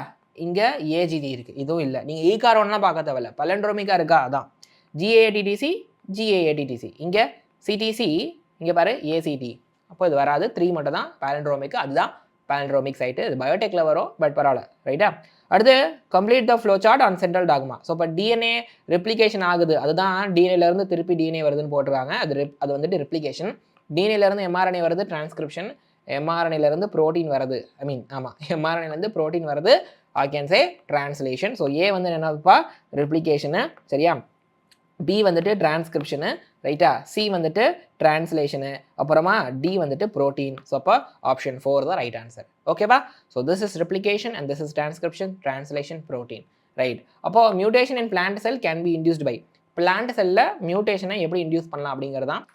இங்கே AGT இருக்குது, இதுவும் இல்லை. நீங்கள் ECAR1லாம் பார்க்க தேவையில்ல, palindromic இருக்கா, அதான் GAATTC GAATTC. இங்கே CTC, இங்கே பாரு ACT. அப்போ இது வராது, 3 மட்டும் தான் palindromic, அதுதான் palindromic சைட்டு. இது பயோடெக்கில் வரும், பட் பரவாயில்ல. ரைட்டா? அடுத்து complete the flow chart on central dogma. So இப்போ டிஎன்ஏ ரெப்ளிகேஷன் ஆகுது, அதுதான் டிஎன்ஏலேருந்து திருப்பி டிஎன்ஏ வருதுன்னு போட்டிருக்காங்க. அது வந்துட்டு ரெப்ளிகேஷன். டிஎன்ஏலேருந்து எம்ஆர்என்ஏ வருது, டிரான்ஸ்கிரிப்ஷன். எம்ஆர்என்ஏலேருந்து ப்ரோட்டீன் வருது, எம்ஆர்என்ஏலேருந்து ப்ரோட்டீன் வருது, I can say translation. So ஏ வந்து என்னப்பா, ரெப்ளிகேஷனு. சரியா? பி வந்துட்டு டிரான்ஸ்கிரிப்ஷனு. ரைட்டா? சி வந்துட்டு டிரான்ஸ்லேஷனு. அப்புறமா டி வந்துட்டு ப்ரோட்டீன். ஸோ அப்போ ஆப்ஷன் 4 தான் ரைட் ஆன்சர். ஓகேவா? So this is replication and this is transcription, translation, protein. Right? அப்போ mutation in plant cell can be induced by, plant செல்லில் மியூட்டேஷனை எப்படி இன்டியூஸ் பண்ணலாம் அப்படிங்கிறது தான்.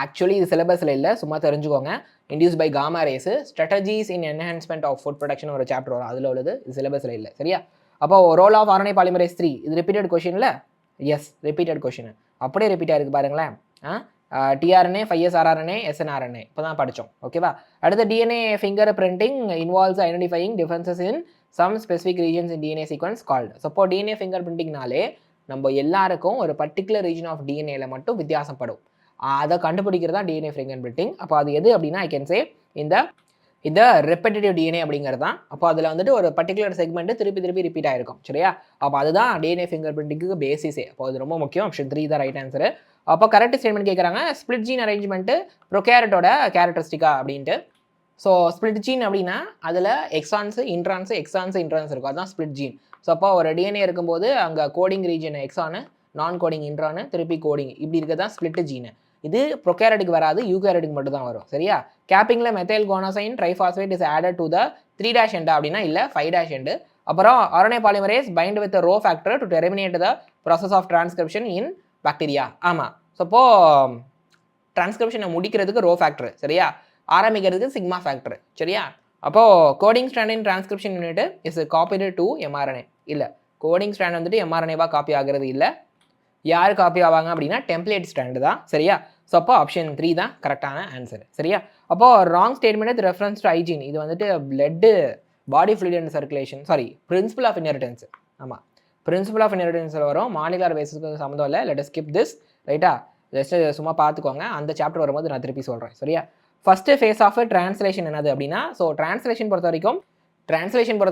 ஆக்சுவலி இது சிலபஸில் இல்லை, சும்மா தெரிஞ்சுக்கோங்க. Induce by gamma rays, strategies in enhancement of food production ஒரு சாப்டர் வரும், அதில் உள்ளது. இது சிலபஸில் இல்லை. சரியா? அப்போ ரோல் ஆஃப் RNA பாலிமரேஸ் 3 இது ரிப்பீட்டட் கொஷினில், எஸ் ரிப்பீட்டட் கொஷின், அப்படியே ரிப்பீட் ஆகிருக்கு பாருங்களேன். டிஆர்என்ஏ 5S RRNA SNRNA இப்போ தான் படித்தோம். ஓகேவா? அடுத்த DNA fingerprinting involves identifying differences in some specific regions in DNA sequence called. So இப்போ டிஎன்ஏ ஃபிங்கர் பிரிண்டிங்னாலே நம்ம எல்லாருக்கும் ஒரு பர்டிகுலர் ரீஜன் ஆஃப் டிஎன்ஏல மட்டும் வித்தியாசப்படும், அதை கண்டுபிடிக்கிறது தான் டிஎன்ஏ ஃபிங்கர் பிரிண்டிங். அப்போ அது எது அப்படின்னா, ஐ கேன் சே இந்த ரெப்படேட்டிவ் டிஎன்ஏ அப்படிங்கிறது தான். அப்போ அதில் வந்துட்டு ஒரு பர்டிகுலர் செக்மெண்ட்டு திருப்பி ரிப்பீட் ஆகிருக்கும். சரியா? அப்போ அதுதான் டிஎன்ஏ ஃபிங்கர் பிரிண்டிங்க்கு பேசிஸே. அப்போ அது ரொம்ப முக்கியம். ஆப்ஷன் 3 தான் ரைட் ஆன்சரு. அப்போ கரெக்ட் ஸ்டேட்மெண்ட் கேட்குறாங்க, ஸ்பிளிட் ஜீன் அரேஞ்ச்மெண்ட்டு ப்ரோகேரட்டோட கேரக்டரிஸ்டிக்கா அப்படின்ட்டு. ஸோ ஸ்பிளிட் ஜீன் அப்படின்னா அதில் எக்ஸான்ஸு இன்ட்ரான்ஸு இருக்கும், அதுதான் ஸ்பிளிட் ஜீன். ஸோ அப்போ ஒரு டிஎன்ஏ இருக்கும்போது அங்கே கோடிங் ரீஜன் எக்ஸானு, நான் கோடிங் இன்ட்ரானு, திருப்பி கோடிங், இப்படி இருக்க தான் ஸ்பிளிட் ஜீனு. இது ப்ரோகேரட்டுக்கு வராது, யூகேரட்டுக்கு மட்டும் தான் வரும். சரியா? கேப்பிங்கில் methyl guanosine triphosphate is added to the 3' end அப்படின்னா இல்லை 5' எண்டு. அப்புறம் RNA polymerase bind with rho factor to terminate the process of transcription in bacteria. ஆமாம். ஸோ அப்போது டிரான்ஸ்கிரிப்ஷனை முடிக்கிறதுக்கு ரோ ஃபேக்டர், சரியா? ஆரம்பிக்கிறதுக்கு சிக்மா ஃபேக்டர். சரியா? அப்போது coding strand in transcription unit is copied to mRNA. இல்லை, கோடிங் ஸ்ட்ராண்ட் வந்துட்டு mRNA காப்பி ஆகிறது இல்லை. யார் காப்பி ஆவாங்க அப்படின்னா டெம்ப்ளேட் ஸ்ட்ராண்டு தான். சரியா? ஸோ அப்போ ஆப்ஷன் 3 தான் கரெக்டான ஆன்சர். சரியா? அப்போது wrong statement with reference to hygiene, இது வந்துட்டு blood, body fluid and circulation, sorry principle of inheritance. ஆமாம், பிரின்சிபல் ஆஃப் இன்ஹெரிட்டன்ஸில் வரும், மாலிகுலர் பேசிஸ்க்கு சம்மந்தம் இல்லை. Let us skip this. ரைட்டா? ஜஸ்ட் சும்மா பார்த்துக்கோங்க, அந்த சாப்டர் வரும்போது நான் திருப்பி சொல்கிறேன். சரியா? ஃபஸ்ட்டு ஃபேஸ் ஆஃப் டிரான்ஸ்லேஷன் என்னது அப்படின்னா, ஸோ டிரான்ஸ்லேஷன் பொறுத்த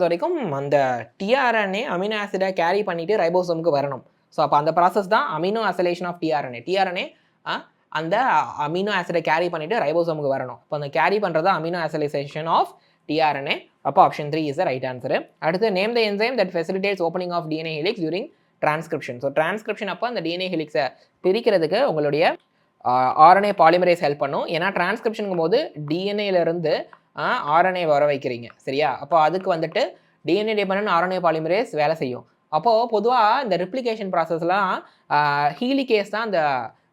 வரைக்கும் அந்த டிஆர்என்ஏ அமினோ ஆசிடை கேரி பண்ணிவிட்டு ரைபோசோமுக்கு வரணும். ஸோ அப்போ அந்த ப்ராசஸ் தான் அமினோ அசைலேஷன் ஆஃப் டிஆர்என்ஏ அந்த அமினோ ஆசிடை கேரி பண்ணிவிட்டு ரைபோசோமுக்கு வரணும். இப்போ அந்த கேரி பண்ணுறது அமினோ அசைலேஷன் ஆஃப் டிஆர்என்ஏ. அப்போ option 3 is the right answer. அடுத்து name the enzyme that facilitates opening of DNA helix during transcription. So transcription அப்போ அந்த டிஎன்ஏ ஹெலிக்ஸை பிரிக்கிறதுக்கு உங்களுடைய RNA பாலிமரேஸ் ஹெல்ப் பண்ணும். ஏன்னா டிரான்ஸ்கிரிப்ஷனுங்கும் போது டிஎன்ஏலேருந்து RNA வர வைக்கிறீங்க. சரியா? அப்போ அதுக்கு வந்துட்டு டிஎன்ஏ டிபெண்டன்ட் RNA பாலிமரேஸ் வேலை செய்யும். அப்போது பொதுவாக இந்த ரெப்ளிகேஷன் ப்ராசஸ்லாம் ஹீலிகேஸ் தான் அந்த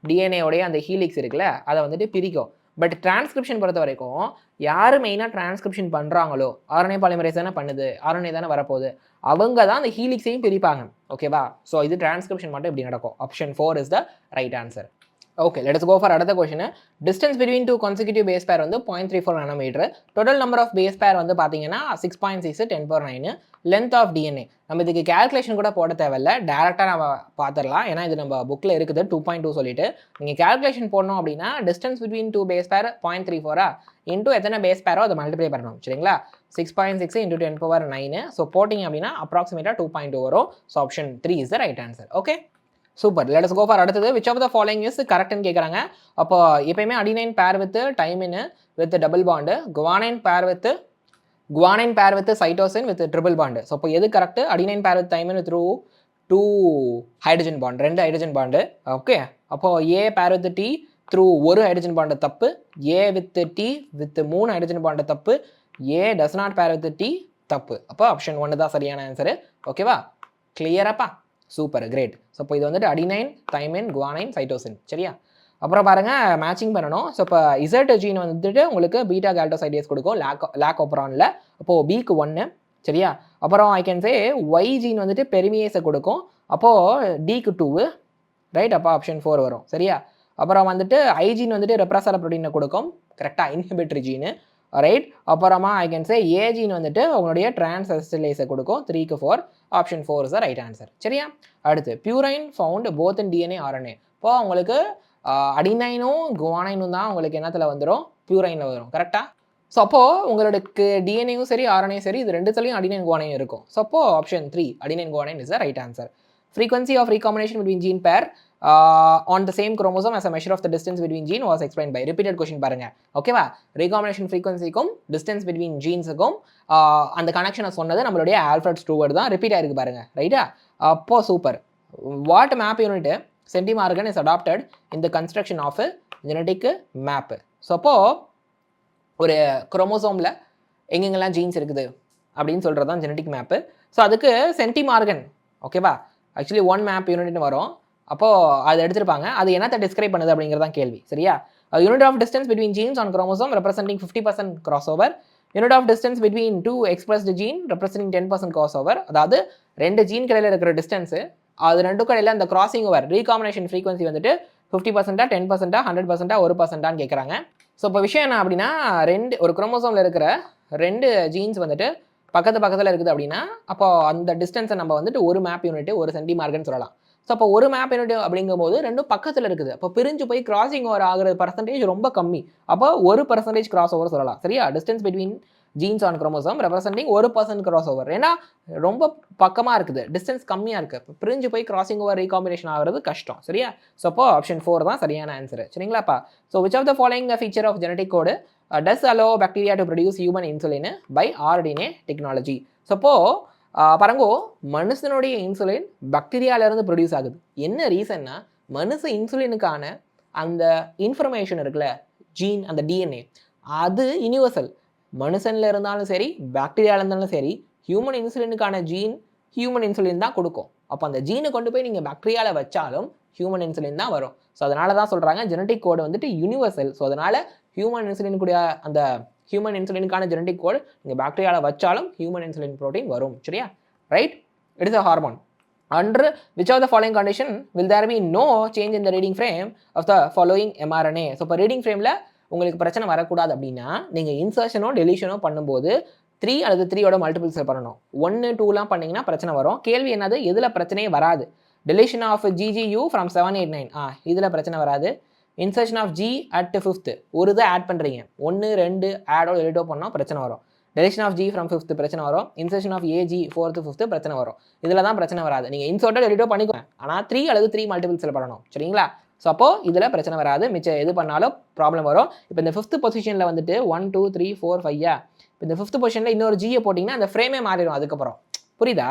டிஎன்ஏவுடைய அந்த ஹீலிக்ஸ் இருக்குல்ல, அதை வந்துட்டு பிரிக்கும். பட் டிரான்ஸ்கிரிப்ஷன் பொறுத்த வரைக்கும் யார் மெயினாக டிரான்ஸ்கிரிப்ஷன் பண்ணுறாங்களோ, RNA பாலிமரேஸ் தானே பண்ணுது, RNA தானே வரப்போகுது, அவங்க தான் அந்த ஹீலிக்ஸையும் பிரிப்பாங்க. ஓகேவா? ஸோ இது டிரான்ஸ்கிரிப்ஷன் மட்டும் இப்படி நடக்கும். Option 4 is the right answer. Okay, let's go for அடுத்த question. Distance between 2 consecutive base pair வந்து 0.34 nanometer. Total number of base pair வந்து பார்த்தீங்கன்னா 6.6 10^9. லென்த் ஆஃப் டிஎன்ஏ நம்ம இதுக்கு கேல்குலேஷன் கூட போட தேவையில்ல, டேரெக்டாக நம்ம பார்த்துடலாம். ஏன்னா இது நம்ம புக்கில் இருக்குது 2.2 சொல்லிட்டு. நீங்கள் கேல்குலேஷன் போடணும் அப்படின்னா டிஸ்டன்ஸ் பிட்வீன் 2 பேஸ் பேர் 0.34 இன்டூ எத்தனை பேஸ் பேரோ அதை மல்டிப்ளை பண்ணணும். சரிங்களா? 6.6 இன்டூ 10^9. ஸோ போட்டிங்க அப்படின்னா அப்ராக்சிமேட்டாக 2.2 வரும். So option 3 is the right answer. Okay, super. Let us go for அடுத்தது. Which of the following is கரெக்ட்னு கேட்குறாங்க. அப்போ எப்பயுமே adenine pair with thymine with double bond, guanine pair with cytosine with triple bond. So அப்போ எது correct? Adenine pair with thymine with 2 hydrogen bond, 2 hydrogen bond. Okay, அப்போ A pair with T through 1 hydrogen bond தப்பு, A with tea with 3 hydrogen bond தப்பு, ஏ does not பேர் with D தப்பு. அப்போ option 1 தான் சரியான ஆன்சரு. ஓகேவா? கிளியராப்பா? Super, great. ஸோ இப்போ இது வந்துட்டு அடினைன், தைமின், குவானைன், சைட்டோசின். சரியா? அப்புறம் பாருங்கள், மேட்சிங் பண்ணணும். ஸோ இப்போ இசட் ஜீன் வந்துட்டு உங்களுக்கு பீட்டா கேல்டோசைடேஸ் கொடுக்கும் லேக் ஓப்பரானில். அப்போது பிக்கு 1. சரியா? அப்புறம் I can say Y gene வந்துட்டு பெருமியேஸை கொடுக்கும். அப்போது டிக்கு 2, ரைட்? அப்போ ஆப்ஷன் 4 வரும். சரியா? அப்புறம் வந்துட்டு ஐ ஜீன் வந்துட்டு ரெப்ரஸர் ப்ரோட்டீனை கொடுக்கும். கரெக்டாக, இன்ஹிபிட்ரி ஜீனு. ரைட்? அப்புறமா ஐ கேன் சே ஏ ஜீன் வந்துட்டு உங்களுடைய டிரான்ஸ்அசிலேஸை கொடுக்கும். 3க்கு 4. Option 4 is the right answer. சரியா? அடுத்து purine found both in DNA RNA. இப்போ உங்களுக்கு அடினைனும் குவானைனும் தான் உங்களுக்கு என்னத்தில் வந்துடும்? பியூரைனில் வரும். கரெக்டாக? ஸோ அப்போது உங்களுக்கு டிஎன்ஏவும் சரி ஆர்என்ஏயும் சரி இது ரெண்டுத்துலையும் அடினைன் குவானைன் இருக்கும். ஸோ அப்போ option 3 adenine guanine is the right answer. Frequency of recombination between gene pair on the same chromosome as a measure of the distance between gene was explained by. Repeated question பாருங்க. ஓகேவா? recombination frequencyக்கும் distance between genesக்கும் அந்த கனெக்ஷனை சொன்னது நம்மளுடைய Alfred Stuart தான். Repeat ஆயிருக்கு பாருங்க. ரைட்டா? அப்போ super. What map unit centimorgan is adapted in the construction of genetic map. So அப்போ ஒரு குரோமோசோமில் எங்கெங்கெல்லாம் ஜீன்ஸ் இருக்குது அப்படின்னு சொல்கிறது தான் ஜெனட்டிக் மேப்பு. ஸோ அதுக்கு சென்டிமார்கன், ஓகேவா, ஆக்சுவலி 1 மேப் யூனிட்னு வரும். அப்போது அதை எடுத்திருப்பாங்க. அது என்னத்தை டிஸ்கிரைப் பண்ணுது அப்படிங்கிறதான் கேள்வி. சரியா? Unit of distance between genes on chromosome representing 50% cross over. Unit of distance between 2 expressed gene representing 10% cross over. அதாவது 2 ஜீன் கடையில் இருக்கிற டிஸ்டன்ஸு, அது 2 கடையில் அந்த கிராசிங் ஓவர் ரீகாம்பினேஷன் ஃப்ரீக்வன்சி வந்துட்டு 50%, 10%, 100%, 1%ன்னு கேட்குறாங்க. ஸோ இப்போ விஷயம் என்ன அப்படின்னா, ஒரு குரோமோசோமில் இருக்கிற 2 ஜீன்ஸ் வந்துட்டு பக்கத்தில் இருக்குது அப்படின்னா அப்போ அந்த டிஸ்டன்ஸை நம்ம வந்துட்டு ஒரு மேப் யூனிட், ஒரு சென்டிமார்கன் சொல்லலாம். ஸோ அப்போ ஒரு மேப் யூனிட் அப்படிங்கும்போது 2 பக்கத்தில் இருக்குது. அப்போ பிரிஞ்சு போய் கிராசிங் ஓவர் ஆகிற பர்சன்டேஜ் ரொம்ப கம்மி. அப்போ 1% கிராஸ் ஓவர் சொல்லலாம். சரியா? Distance between genes on chromosome representing 1% cross over. ஏன்னா ரொம்ப பக்கமாக இருக்குது, டிஸ்டன்ஸ் கம்மியாக இருக்குது. பிரிஞ்சு போய் கிராசிங் ஓவர் ரீகாம்பினேஷன் ஆகிறது கஷ்டம். சரியா? ஸோ அப்போ ஆப்ஷன் 4 தான் சரியான ஆன்சர். சரிங்களாப்பா? So which of the following feature of genetic code does allow bacteria to produce human insulin by RNA technology. So அப்போது பாருங்கோ, மனுஷனுடைய இன்சுலின் பாக்டீரியாவிலேருந்து ப்ரொடியூஸ் ஆகுது. என்ன ரீசன்னா, மனுஷ இன்சுலினுக்கான அந்த இன்ஃபர்மேஷன் இருக்குல்ல, ஜீன், அந்த டிஎன்ஏ, அது யூனிவர்சல். மனுஷனில் இருந்தாலும் சரி, பாக்டீரியாவில் இருந்தாலும் சரி, ஹியூமன் இன்சுலினுக்கான ஜீன் ஹியூமன் இன்சுலின் தான் கொடுக்கும். அப்போ அந்த ஜீனை கொண்டு போய் நீங்கள் பாக்டீரியாவில் வச்சாலும் ஹியூமன் இன்சுலின் தான் வரும். ஸோ அதனால தான் சொல்கிறாங்க ஜெனடிக் கோடு வந்துட்டு யூனிவர்சல். ஸோ அதனால் ஹியூமன் இன்சுலின் கூடிய அந்த ஹியூமன் இன்சுலினுக்கான ஜெனடிக் கோடு நீங்கள் பாக்டீரியாவில் வச்சாலும் ஹியூமன் இன்சுலின் ப்ரோட்டீன் வரும். சரியா? Right? It is a hormone. Under which of the following condition will there be no change in the reading frame of the following mRNA? So இப்போ reading ஃப்ரேமில் உங்களுக்கு பிரச்சனை வரக்கூடாது அப்படின்னா நீங்கள் இன்சர்ஷனோ டெலிஷனோ பண்ணும்போது 3 அல்லது 3யோட மல்டிபிள்ஸ் பண்ணணும். 1, 2லாம் பண்ணிங்கன்னா பிரச்சனை வரும். கேள்வி என்னது? எதில் பிரச்சனையே வராது. டெலிஷன் ஆஃப் GGU ஃப்ரம் 789, இதில் பிரச்சனை வராது. Insertion of G at 5th ஒரு இதை ஆட் பண்ணுறீங்க, 1, 2 ஆடோ எலிட்டோ பண்ணால் பிரச்சனை வரும். Deletion of G from 5th பிரச்சனை வரும். Insertion of AG 4th 5th பிரச்சனை வரும். இதில் தான் பிரச்சனை வராது. நீங்கள் இன்சர்ட்டோ எலிட்டோ பண்ணிக்கோங்க, ஆனால் 3 அல்லது 3 மல்டிபிள்ஸில் பண்ணணும். சரிங்களா? ஸோ அப்போது இதில் பிரச்சனை வராது. மிச்சம் எது பண்ணாலும் ப்ராப்ளம் வரும். இப்போ இந்த 5th பொசிஷனில் வந்துட்டு 1, 2, 3, 4, 5 இப்போ இந்த 5th பொசிஷனில் இன்னொரு Gயை போட்டிங்கன்னா அந்த ஃப்ரேமே மாறிடும். அதுக்கப்புறம் புரியுதா?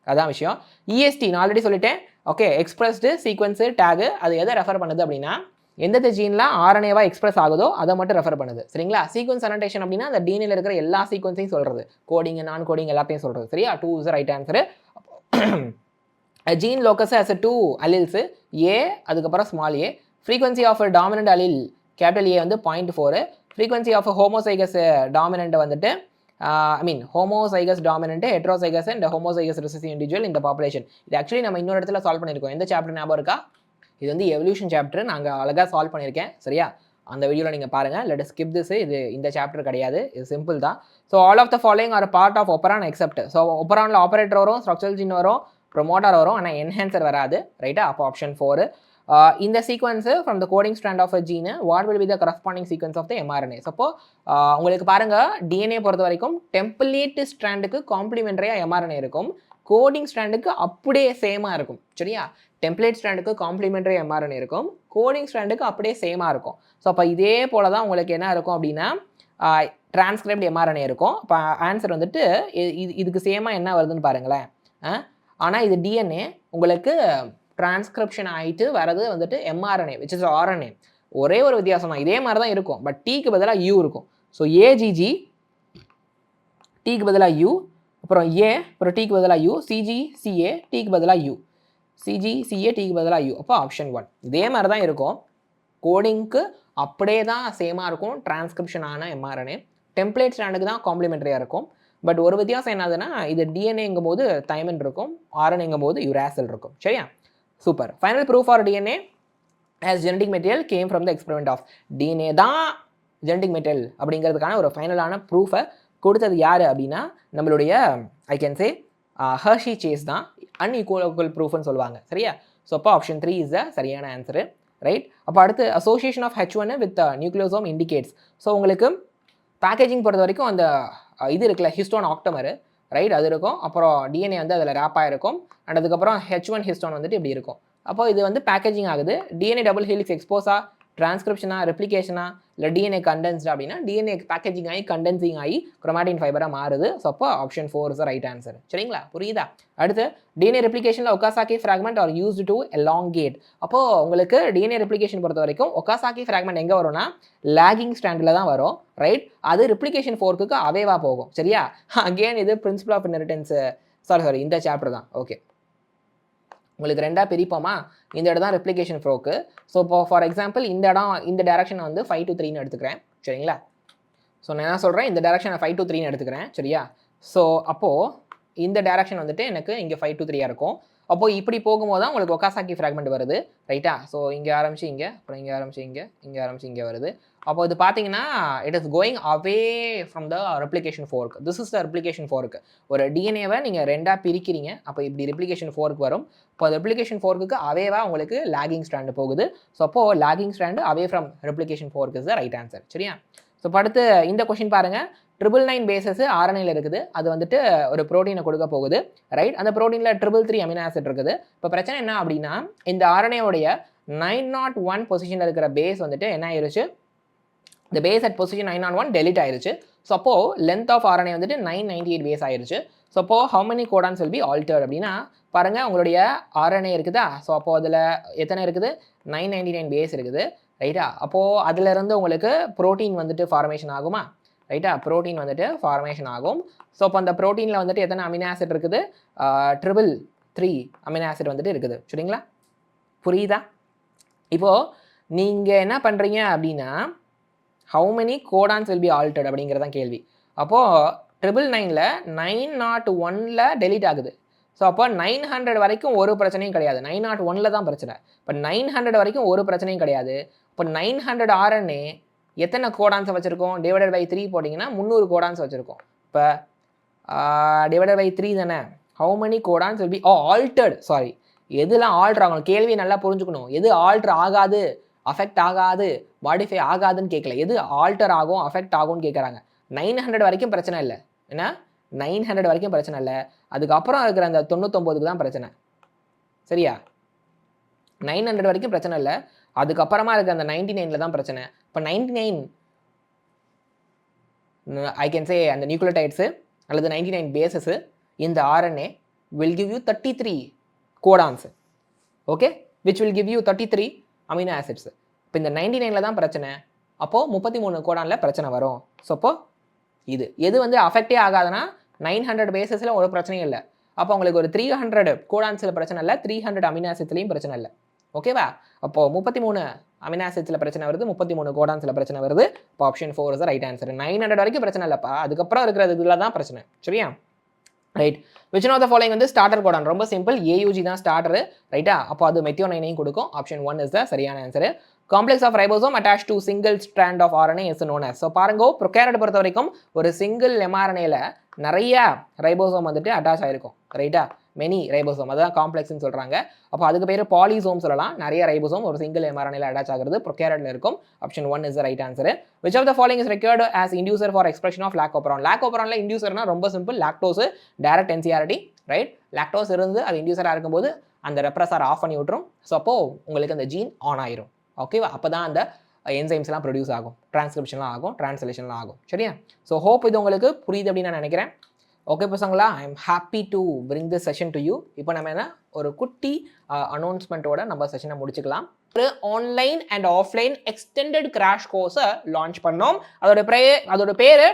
அதான் விஷயம். EST நான் ஆல்ரெடி சொல்லிட்டேன். ஓகே, எக்ஸ்பிரஸ்டு சீக்வன்ஸு டேகு அது எதை ரெஃபர் பண்ணுது அப்படின்னா, எந்தெந்த ஜீன்லாம் ஆர்என்ஏவா எக்ஸ்பிரஸ் ஆகுதோ அதை மட்டும் ரெஃபர் பண்ணுது. சரிங்களா? சீக்வன்ஸ் அனோட்டேஷன் அப்படின்னா அந்த டிஎன்ஏல இருக்கிற எல்லா சீக்வன்ஸையும் சொல்கிறது, கோடிங் நான் கோடிங் எல்லாத்தையும் சொல்கிறது. சரியா? 2 is right answer. Gene locus as 2 alleles A, அதுக்கப்புறம் small A. Frequency of dominant allele capital A வந்து 0.4. ஃப்ரீக்வன்சி ஆஃப் ஹோமோசைகஸ் டாமினன்ட் வந்துட்டு homozygous dominant, heterozygous and homozygous recessive individual இந்த பாப்புலேஷன். இது ஆக்சுவலி நம்ம இன்னொரு இடத்துல சால்வ் பண்ணியிருக்கோம். எந்த சாப்டர் ஞாபகம் இருக்கா? இது வந்து எவல்யூஷன் சாப்டர். நாங்கள் அழகாக சால்வ் பண்ணியிருக்கேன். சரியா? அந்த வீடியோவில் நீங்கள் பாருங்கள். Let us skip this. இது இந்த சாப்டர் கிடையாது, இது சிம்பிள் தான். So all of the following are part of operon except. So ஒப்பரானில் ஆப்பரேட்டர் வரும், ஸ்ட்ரக்சரல் ஜீன் வரும், ப்ரொமோட்டர் வரும், ஆனால் என்ஹான்சர் வராது. ரைட்டா? அப்போ ஆப்ஷன் 4. இந்த sequence from the coding strand of a gene what will be the corresponding sequence of the mRNA. So உங்களுக்கு பாருங்கள், டிஎன்ஏ பொறுத்த வரைக்கும் டெம்ப்ளேட் ஸ்ட்ராண்டுக்கு காம்ப்ளிமெண்டரியாக mRNA இருக்கும், கோடிங் ஸ்ட்ராண்டுக்கு அப்படியே சேமாக இருக்கும். சரியா? டெம்ப்ளேட் ஸ்ட்ராண்டுக்கு காம்ப்ளிமெண்டரி எம்ஆர்என்ஏ இருக்கும், கோடிங் ஸ்ட்ராண்டுக்கு அப்படியே சேமாக இருக்கும். ஸோ அப்போ இதே போல தான் உங்களுக்கு என்ன இருக்கும் அப்படின்னா டிரான்ஸ்கிரைப்ட் எம்ஆர்என்ஏ இருக்கும். இப்போ ஆன்சர் வந்துட்டு இதுக்கு சேமாக என்ன வருதுன்னு பாருங்களேன். ஆனால் இது டிஎன்ஏ உங்களுக்கு டிரான்ஸ்கிரிப்ஷன் ஆகிட்டு வரது வந்துட்டு எம்ஆர்என்ஏ விச் இஸ் ஆர்என்ஏ. ஒரே ஒரு வித்தியாசம் தான், இதே மாதிரி தான் இருக்கும், பட் டீக்கு பதிலாக யூ இருக்கும். ஸோ ஏஜிஜி டீக்கு பதிலாக யூ, அப்புறம் ஏ, அப்புறம் டீக்கு பதிலாக யூ, சிஜி சிஏ டீக்கு பதிலாக யூ, சிஜி சிஏ டீக்கு பதிலாக யூ. அப்போ ஆப்ஷன் 1 இதே மாதிரி தான் இருக்கும். கோடிங்க்கு அப்படியே தான் சேமாக இருக்கும் டிரான்ஸ்கிரிப்ஷன் ஆன எம்ஆர்என்ஏ. டெம்ப்ளேட் ஸ்ட்ராண்டுக்கு தான் காம்ப்ளிமெண்ட்ரியாக இருக்கும். பட் ஒரு வித்தியாசம் என்னதுன்னா இது டிஎன்ஏங்கும் போது தைமின் இருக்கும், ஆர்என்ஏங்கும் போது யுராசில் இருக்கும். சரியா? Super. Final proof for DNA as genetic material came from the experiment of DNA தான் ஜெனடிக் மெட்டீரியல் அப்படிங்கிறதுக்கான ஒரு ஃபைனலான ப்ரூஃபை கொடுத்தது யார் அப்படின்னா நம்மளுடைய ஐ கேன் சே ஹர்ஷி சேஸ் தான் அன்இக்குவல் ப்ரூஃப்னு சொல்லுவாங்க. சரியா? ஸோ அப்போ ஆப்ஷன் 3 இஸ் த சரியான ஆன்சரு. ரைட்? அப்போ அடுத்து association of H1 with nucleosome indicates. So உங்களுக்கு பேக்கேஜிங் பொறுத்த வரைக்கும் அந்த இது இருக்குல்ல ஹிஸ்டோன் ஆக்டமரு, ரைட்? அது இருக்கும். அப்புறம் டிஎன்ஏ வந்து அதில் ரேப்பாக இருக்கும். அண்ட் அதுக்கப்புறம் H1 ஹிஸ்டோன் வந்துட்டு இப்படி இருக்கும். அப்போ இது வந்து பேக்கேஜிங் ஆகுது. டிஎன்ஏ டபுள் ஹெலிக்ஸ் எக்ஸ்போஸா, டிரான்ஸ்கிரிப்ஷனா, ரெப்ளிகேஷனா, இல்லை டிஎன்ஏ கண்டென்ஸ்ட் அப்படின்னா டிஎன்ஏ பேக்கேஜிங் ஆகி கண்டென்சிங் ஆகி குரோமாட்டின் ஃபைபராக மாறுது. ஸோ அப்போ option 4 is the right answer. சரிங்களா? புரியுதா? அடுத்து டிஎன்ஏ ரெப்ளிகேஷனில் Okazaki fragment are used to elongate. அப்போது உங்களுக்கு டிஎன்ஏ ரெப்ளிகேஷன் பொறுத்த வரைக்கும் ஒகாசாக்கி ஃப்ராக்மெண்ட் எங்கே வரும்னா லேகிங் ஸ்டாண்டில் தான் வரும். ரைட்? அது ரெப்ளிகேஷன் ஃபோர்க்கு அவேவாக போகும். சரியா? அகெயின் இது பிரின்சிபல் ஆஃப் இன்ஹெரிட்டன்ஸ் சாரி இந்த சாப்டர் தான். ஓகே, உங்களுக்கு ரெண்டாக பிரிப்போமா? இந்த இடம் தான் ரெப்ளிகேஷன் ஃப்ரோக்கு. ஸோ இப்போ ஃபார் எக்ஸாம்பிள் இந்த இடம் இந்த டேரக்ஷன் வந்து 5 to 3ன்னு எடுத்துக்கிறேன். சரிங்களா? ஸோ நான் என்ன சொல்கிறேன், இந்த டேரக்ஷனை 5 to 3ன்னு எடுத்துக்கிறேன். சரியா? ஸோ அப்போது இந்த டேரக்ஷன் வந்துட்டு எனக்கு இங்கே 5 to 3 இருக்கும். அப்போது இப்படி போகும்போது தான் உங்களுக்கு ஒகாசாக்கி ஃப்ராக்மெண்ட் வருது. ரைட்டா? ஸோ இங்கே ஆரம்பிச்சு இங்கே, அப்புறம் இங்கே ஆரம்பிச்சு இங்கே, இங்கே ஆரம்பிச்சு இங்கே வருது. அப்போ இது பார்த்தீங்கன்னா it is going away from the replication fork. This is the replication fork. ஒரு டிஎன்ஏவை நீங்கள் ரெண்டாக பிரிக்கிறீங்க, அப்போ இப்படி ரெப்ளிகேஷன் ஃபோர்க் வரும். இப்போ ரெப்ளிகேஷன் ஃபோர்க்கு அவேவா உங்களுக்கு லேகிங் ஸ்ட்ராண்டு போகுது. ஸோ அப்போது lagging strand away from replication fork is the right answer. சரியா? ஸோ அடுத்து இந்த கொஸ்டின் பாருங்கள். 999 பேசஸ் ஆர்என்ஏல இருக்குது. அது வந்துட்டு ஒரு ப்ரோட்டீனை கொடுக்க போகுது. ரைட்? அந்த ப்ரோட்டீனில் 333 அமினோ ஆசிட் இருக்குது. இப்போ பிரச்சனை என்ன அப்படின்னா இந்த ஆர்என்ஏவுடைய 901 பொசிஷனில் இருக்கிற பேஸ் வந்துட்டு என்ன ஆயிருச்சு, இந்த பேஸ் அட் பொசிஷன் 901 டெலிட் ஆயிருச்சு. ஸோ அப்போது லென்த் ஆஃப் ஆர்என்ஏ வந்துட்டு 998 பேஸ் ஆயிருச்சு. ஸோ அப்போது how many codons will be altered அப்படின்னா பாருங்கள், உங்களுடைய ஆர்என்ஏ இருக்குதா? ஸோ அப்போது அதில் எத்தனை இருக்குது? 999 பேஸ் இருக்குது. ரைட்டா? அப்போது அதிலிருந்து உங்களுக்கு ப்ரோட்டீன் வந்துட்டு ஃபார்மேஷன் ஆகுமா? ரைட்டா? ப்ரோட்டீன் வந்துட்டு ஃபார்மேஷன் ஆகும். ஸோ அப்போ அந்த ப்ரோட்டீனில் வந்துட்டு எத்தனை அமினோ ஆசிட் இருக்குது? 333 அமினோ ஆசிட் வந்துட்டு இருக்குது. சரிங்களா? புரியுதா? இப்போது நீங்கள் என்ன பண்ணுறீங்க அப்படின்னா how many codons will be altered அப்படிங்கிறதான் கேள்வி. அப்போது 999ல் 901ல் டெலிட் ஆகுது. ஸோ அப்போ 900 வரைக்கும் ஒரு பிரச்சனையும் கிடையாது. 901ல் தான் பிரச்சனை. இப்போ 900 வரைக்கும் ஒரு பிரச்சனையும் கிடையாது. இப்போ 900 ஆர்என்ஏ எத்தனை கோடான்ஸை வச்சுருக்கோம்? டிவைடட் பை 3 போட்டிங்கன்னா 300 கோடான்ஸ் வச்சுருக்கோம். இப்போ டிவைடட் பை 3 தானே. How many codons will be altered. Sorry, எதுலாம் ஆல்ட்ரு ஆகணும்? கேள்வியை நல்லா புரிஞ்சுக்கணும். எது ஆல்ட்ரு ஆகாது, அஃபெக்ட் ஆகாது, மாடிஃபை ஆகாதுன்னு கேட்கல. எது ஆல்டர் ஆகும், அஃபெக்ட் ஆகும்னு கேட்குறாங்க. 900 வரைக்கும் பிரச்சனை இல்லை. ஏன்னா 900 வரைக்கும் பிரச்சனை இல்லை. அதுக்கப்புறம் இருக்கிற அந்த 99க்கு தான் பிரச்சனை. சரியா? 900 வரைக்கும் பிரச்சனை இல்லை. அதுக்கப்புறமா இருக்க அந்த 99ல் தான் பிரச்சனை. இப்போ 99 ஐ கேன் சே அந்த நியூக்ளியோடைட்ஸு அல்லது 99 பேசஸ் இந்த RNA will give you 33 codons. Okay, which will give you 33 amino acids. இப்போ இந்த 99ல் தான் பிரச்சனை. அப்போது 33 கோடானில் பிரச்சனை வரும். ஸோ அப்போ எது வந்து அஃபெக்டே ஆகாதுன்னா 900 பேசஸில் ஒரு பிரச்சனையும் இல்லை. அப்போ உங்களுக்கு ஒரு 300 கோடான்ஸில் பிரச்சனை இல்லை, 300 அமினோ ஆசிட்ஸ்லையும் பிரச்சனை இல்லை. ஓகேவா? அப்போது 33 அமினோ ஆசிட்ஸில் பிரச்சனை வருது, 33 கோடான்ஸில் பிரச்சனை வருது. இப்போ option 4 is the right answer. 900 வரைக்கும் பிரச்சனை இல்லைப்பா, அதுக்கப்புறம் இருக்கிறது இதில் தான் பிரச்சனை. சரியா? Right. Which one of the following வந்து ஸ்டார்டர் கோடான்? ரொம்ப சிம்பிள், ஏயூஜி தான் ஸ்டார்டர். ரைட்டா? அப்போ அது மெத்தியோனைனையும் கொடுக்கும். ஆப்ஷன் 1 இஸ் த சரியான answer. Complex of ribosome attach to single strand of RNA is known as. So பாருங்க, ப்ரோகாரியோட் பொறுத்த வரைக்கும் ஒரு சிங்கிள் எம்ஆர்என்ஏல நிறைய ரைபோசோம் வந்துட்டு அட்டாச் ஆகிருக்கும். ரைட்டா? மெனி ரைபோசோம், அதான் காம்ப்ளெக்ஸ்னு சொல்கிறாங்க. அப்போ அதுக்கு பேர் பாலிசோம் சொல்லலாம். நிறைய ரைபோசோம் ஒரு சிங்கிள் எம்ஆர்என்ஏல அட்டாச் ஆகிறது ப்ரோகாரியோட்ல இருக்கும். Option 1 is the right answer. Which of the following is required as inducer for expression of lac operon? லாக்கோபரான்ல இண்டியூசர்னா ரொம்ப சிம்பிள், lactose, direct NCERT. Right? Lactose இருந்து அது இன்டியூசராக இருக்கும்போது அந்த ரெப்ரஸர் ஆஃப் பண்ணி விட்டுரும். ஸோ அப்போது உங்களுக்கு அந்த ஜீன் ஆன் ஆயிரும். ஓகேவா? அப்போ தான் அந்த என்சைம்ஸ்லாம் ப்ரொடியூஸ் ஆகும், டிரான்ஸ்கிரிப்ஷன்லாம் ஆகும், டிரான்ஸ்லேஷன்லாம் ஆகும். சரியா? ஸோ ஹோப் இது உங்களுக்கு புரியுது அப்படின்னு நான் நினைக்கிறேன். ஓகே பசங்களா, I am happy to bring this session to you. இப்போ நம்ம என்ன ஒரு குட்டி அனௌன்ஸ்மெண்ட்டோட நம்ம செஷனை முடிச்சுக்கலாம். ஒரு online and offline extended crash கோர்ஸை லான்ச் பண்ணோம். அதோட பேர்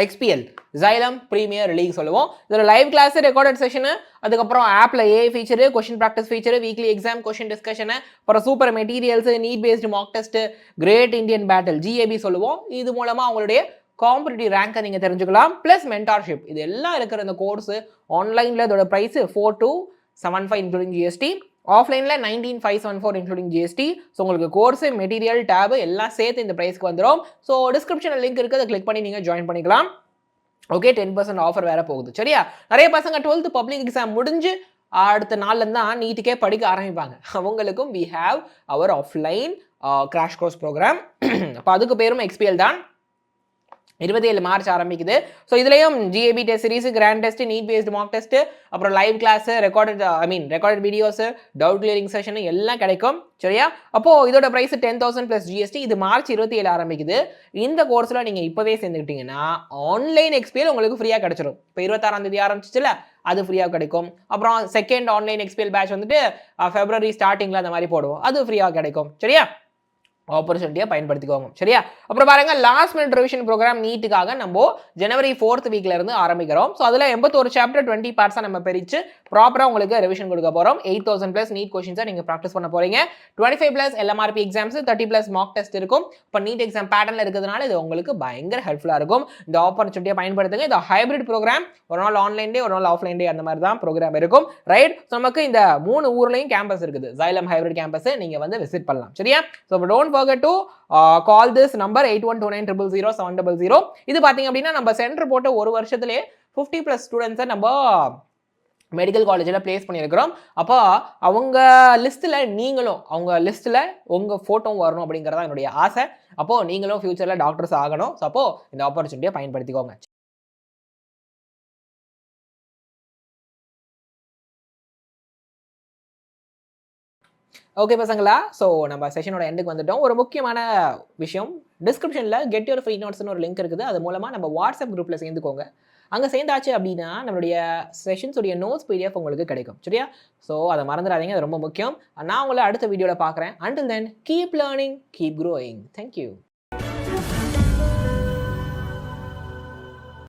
XPL Xylem Premier League சொல்லுவோம். இதோட லைவ் கிளாஸ், ரெக்கார்டட் செஷனு, அதுக்கப்புறம் ஆப்பில் AI feature, question practice feature, weekly exam question discussion, அப்புறம் super materials, NEET based mock test, great Indian battle GAB சொல்லுவோம். இது மூலமாக அவங்களுடைய காம்படிட்டிவ் ரேங்கை நீங்கள் தெரிஞ்சுக்கலாம். ப்ளஸ் மென்டார்ஷிப், இது எல்லாம் இருக்கிற இந்த கோர்ஸு ஆன்லைனில் இதோட ப்ரைஸு 4275 இன்க்ளூடிங் GST, ஆஃப்லைனில் 19574 இன்க்ளூடிங் GST. ஸோ உங்களுக்கு கோர்ஸு, மெட்டீரியல், டேபு எல்லாம் சேர்த்து இந்த ப்ரைஸ்க்கு வந்துடும். ஸோ டிஸ்கிரிப்ஷனில் லிங்க் இருக்குது, அதை கிளிக் பண்ணி நீங்கள் ஜாயின் பண்ணிக்கலாம். ஓகே, 10% ஆஃபர் வேறு போகுது. சரியா? நிறைய பசங்க 12th பப்ளிக் எக்ஸாம் முடிஞ்சு அடுத்த நாள்லேருந்து தான் நீட்டுக்கே படிக்க ஆரம்பிப்பாங்க. அவங்களுக்கும் we have our offline crash course programme. அப்போ அதுக்கு பேரும் XPL தான். 27 மார்ச் ஆரம்பிக்குது. ஸோ இதுலேயும் GAB test series, grand test, NEET based mock test, அப்புறம் live class, recorded videos, doubt clearing session எல்லாம் கிடைக்கும். சரியா? அப்போது இதோட ப்ரைஸ் 10,000 + GST. இது மார்ச் 27 ஆரம்பிக்குது. இந்த கோர்ஸில் நீங்கள் இப்போவே சேர்ந்துக்கிட்டீங்கன்னா ஆன்லைன் XPL உங்களுக்கு ஃப்ரீயாக கிடச்சிடும். இப்போ 26ஆம் தேதி ஆரம்பிச்சிச்சுல, அது ஃப்ரீயாக கிடைக்கும். அப்புறம் செகண்ட் ஆன்லைன் XPL பேட்ச் வந்துட்டு February ஸ்டார்டிங்கில் அந்த மாதிரி போடுவோம், அது ஃப்ரீயாக கிடைக்கும். சரியா? ஆப்பர்ச்சுனிட்டியை பயன்படுத்திக்கோங்க. சரியா? அப்புறம் பாருங்க, லாஸ்ட் மினிட் ரிவிஷன் ப்ரோக்ராம் நீட்டுக்காக நம்ம January 4th வீக்ல இருந்து ஆரம்பிக்கிறோம். ஸோ அதில் 81 சாப்டர் 20 பார்ட்ஸாக நம்ம பிரித்து ப்ராப்பராக உங்களுக்கு ரிவிஷன் கொடுக்க போகிறோம். 8000+ நீட் கொஷின்ஸை நீங்கள் ப்ராக்டிஸ் பண்ண போறீங்க. 25+ LMRP எக்ஸாம்ஸ், 30+ மாக் டெஸ்ட் இருக்கும். இப்போ நீட் எக்ஸாம் பேட்டர்னில் இருக்கிறதுனால இது உங்களுக்கு பயங்கர ஹெல்ப்ஃபுல்லாக இருக்கும். இந்த ஆப்பர்ச்சுனிட்டியை பயன்படுத்துங்க. இது ஹைபிரிட் ப்ரோக்ராம், ஒரு நாள் ஆன்லைன் டே, ஒரு நாள் ஆஃப்லைன் டே, அந்த மாதிரி தான் ப்ரோக்ராம் இருக்கும். ரைட்? ஸோ நமக்கு இந்த 3 ஊர்லையும் கேம்பஸ் இருக்குது. Xylem ஹைபிரிட் கேம்பஸ் நீங்கள் வந்து விசிட் பண்ணலாம். சரியா? So don't forget to call this number 8129000700. இது பாத்தீங்க அப்படின்னா நம்ம சென்டர் போட்ட ஒரு வருஷத்திலே 50+ ஸ்டூடெண்ட்ஸை நம்ம மெடிக்கல் காலேஜில் பிளேஸ் பண்ணியிருக்கிறோம். அப்போ அவங்க லிஸ்ட்டில் நீங்களும், அவங்க லிஸ்ட்டில் உங்கள் ஃபோட்டோவும் வரணும் அப்படிங்கிறதா என்னுடைய ஆசை. அப்போது நீங்களும் ஃபியூச்சரில் டாக்டர்ஸ் ஆகணும். ஸோ அப்போது இந்த ஆப்பர்ச்சுனிட்டியை பயன்படுத்திக்கோங்க. ஓகே பசங்களா, ஸோ நம்ம செஷனோட எண்டுக்கு வந்துட்டோம். ஒரு முக்கியமான விஷயம், டிஸ்கிரிப்ஷனில் கெட் யுவர் ஃப்ரீ நோட்ஸ்னு ஒரு லிங்க் இருக்குது. அது மூலமாக நம்ம வாட்ஸ்அப் குரூப்பில் சேர்ந்துக்கோங்க. அங்கே சேர்ந்தாச்சு அப்படின்னா நம்மளுடைய செஷன்ஸுடைய நோட்ஸ் PDF உங்களுக்கு கிடைக்கும். சரியா? ஸோ அதை மறந்துடாதீங்க, அது ரொம்ப முக்கியம். நான் உங்களை அடுத்த வீடியோவில் பார்க்குறேன். Until then, keep learning, keep growing. Thank you.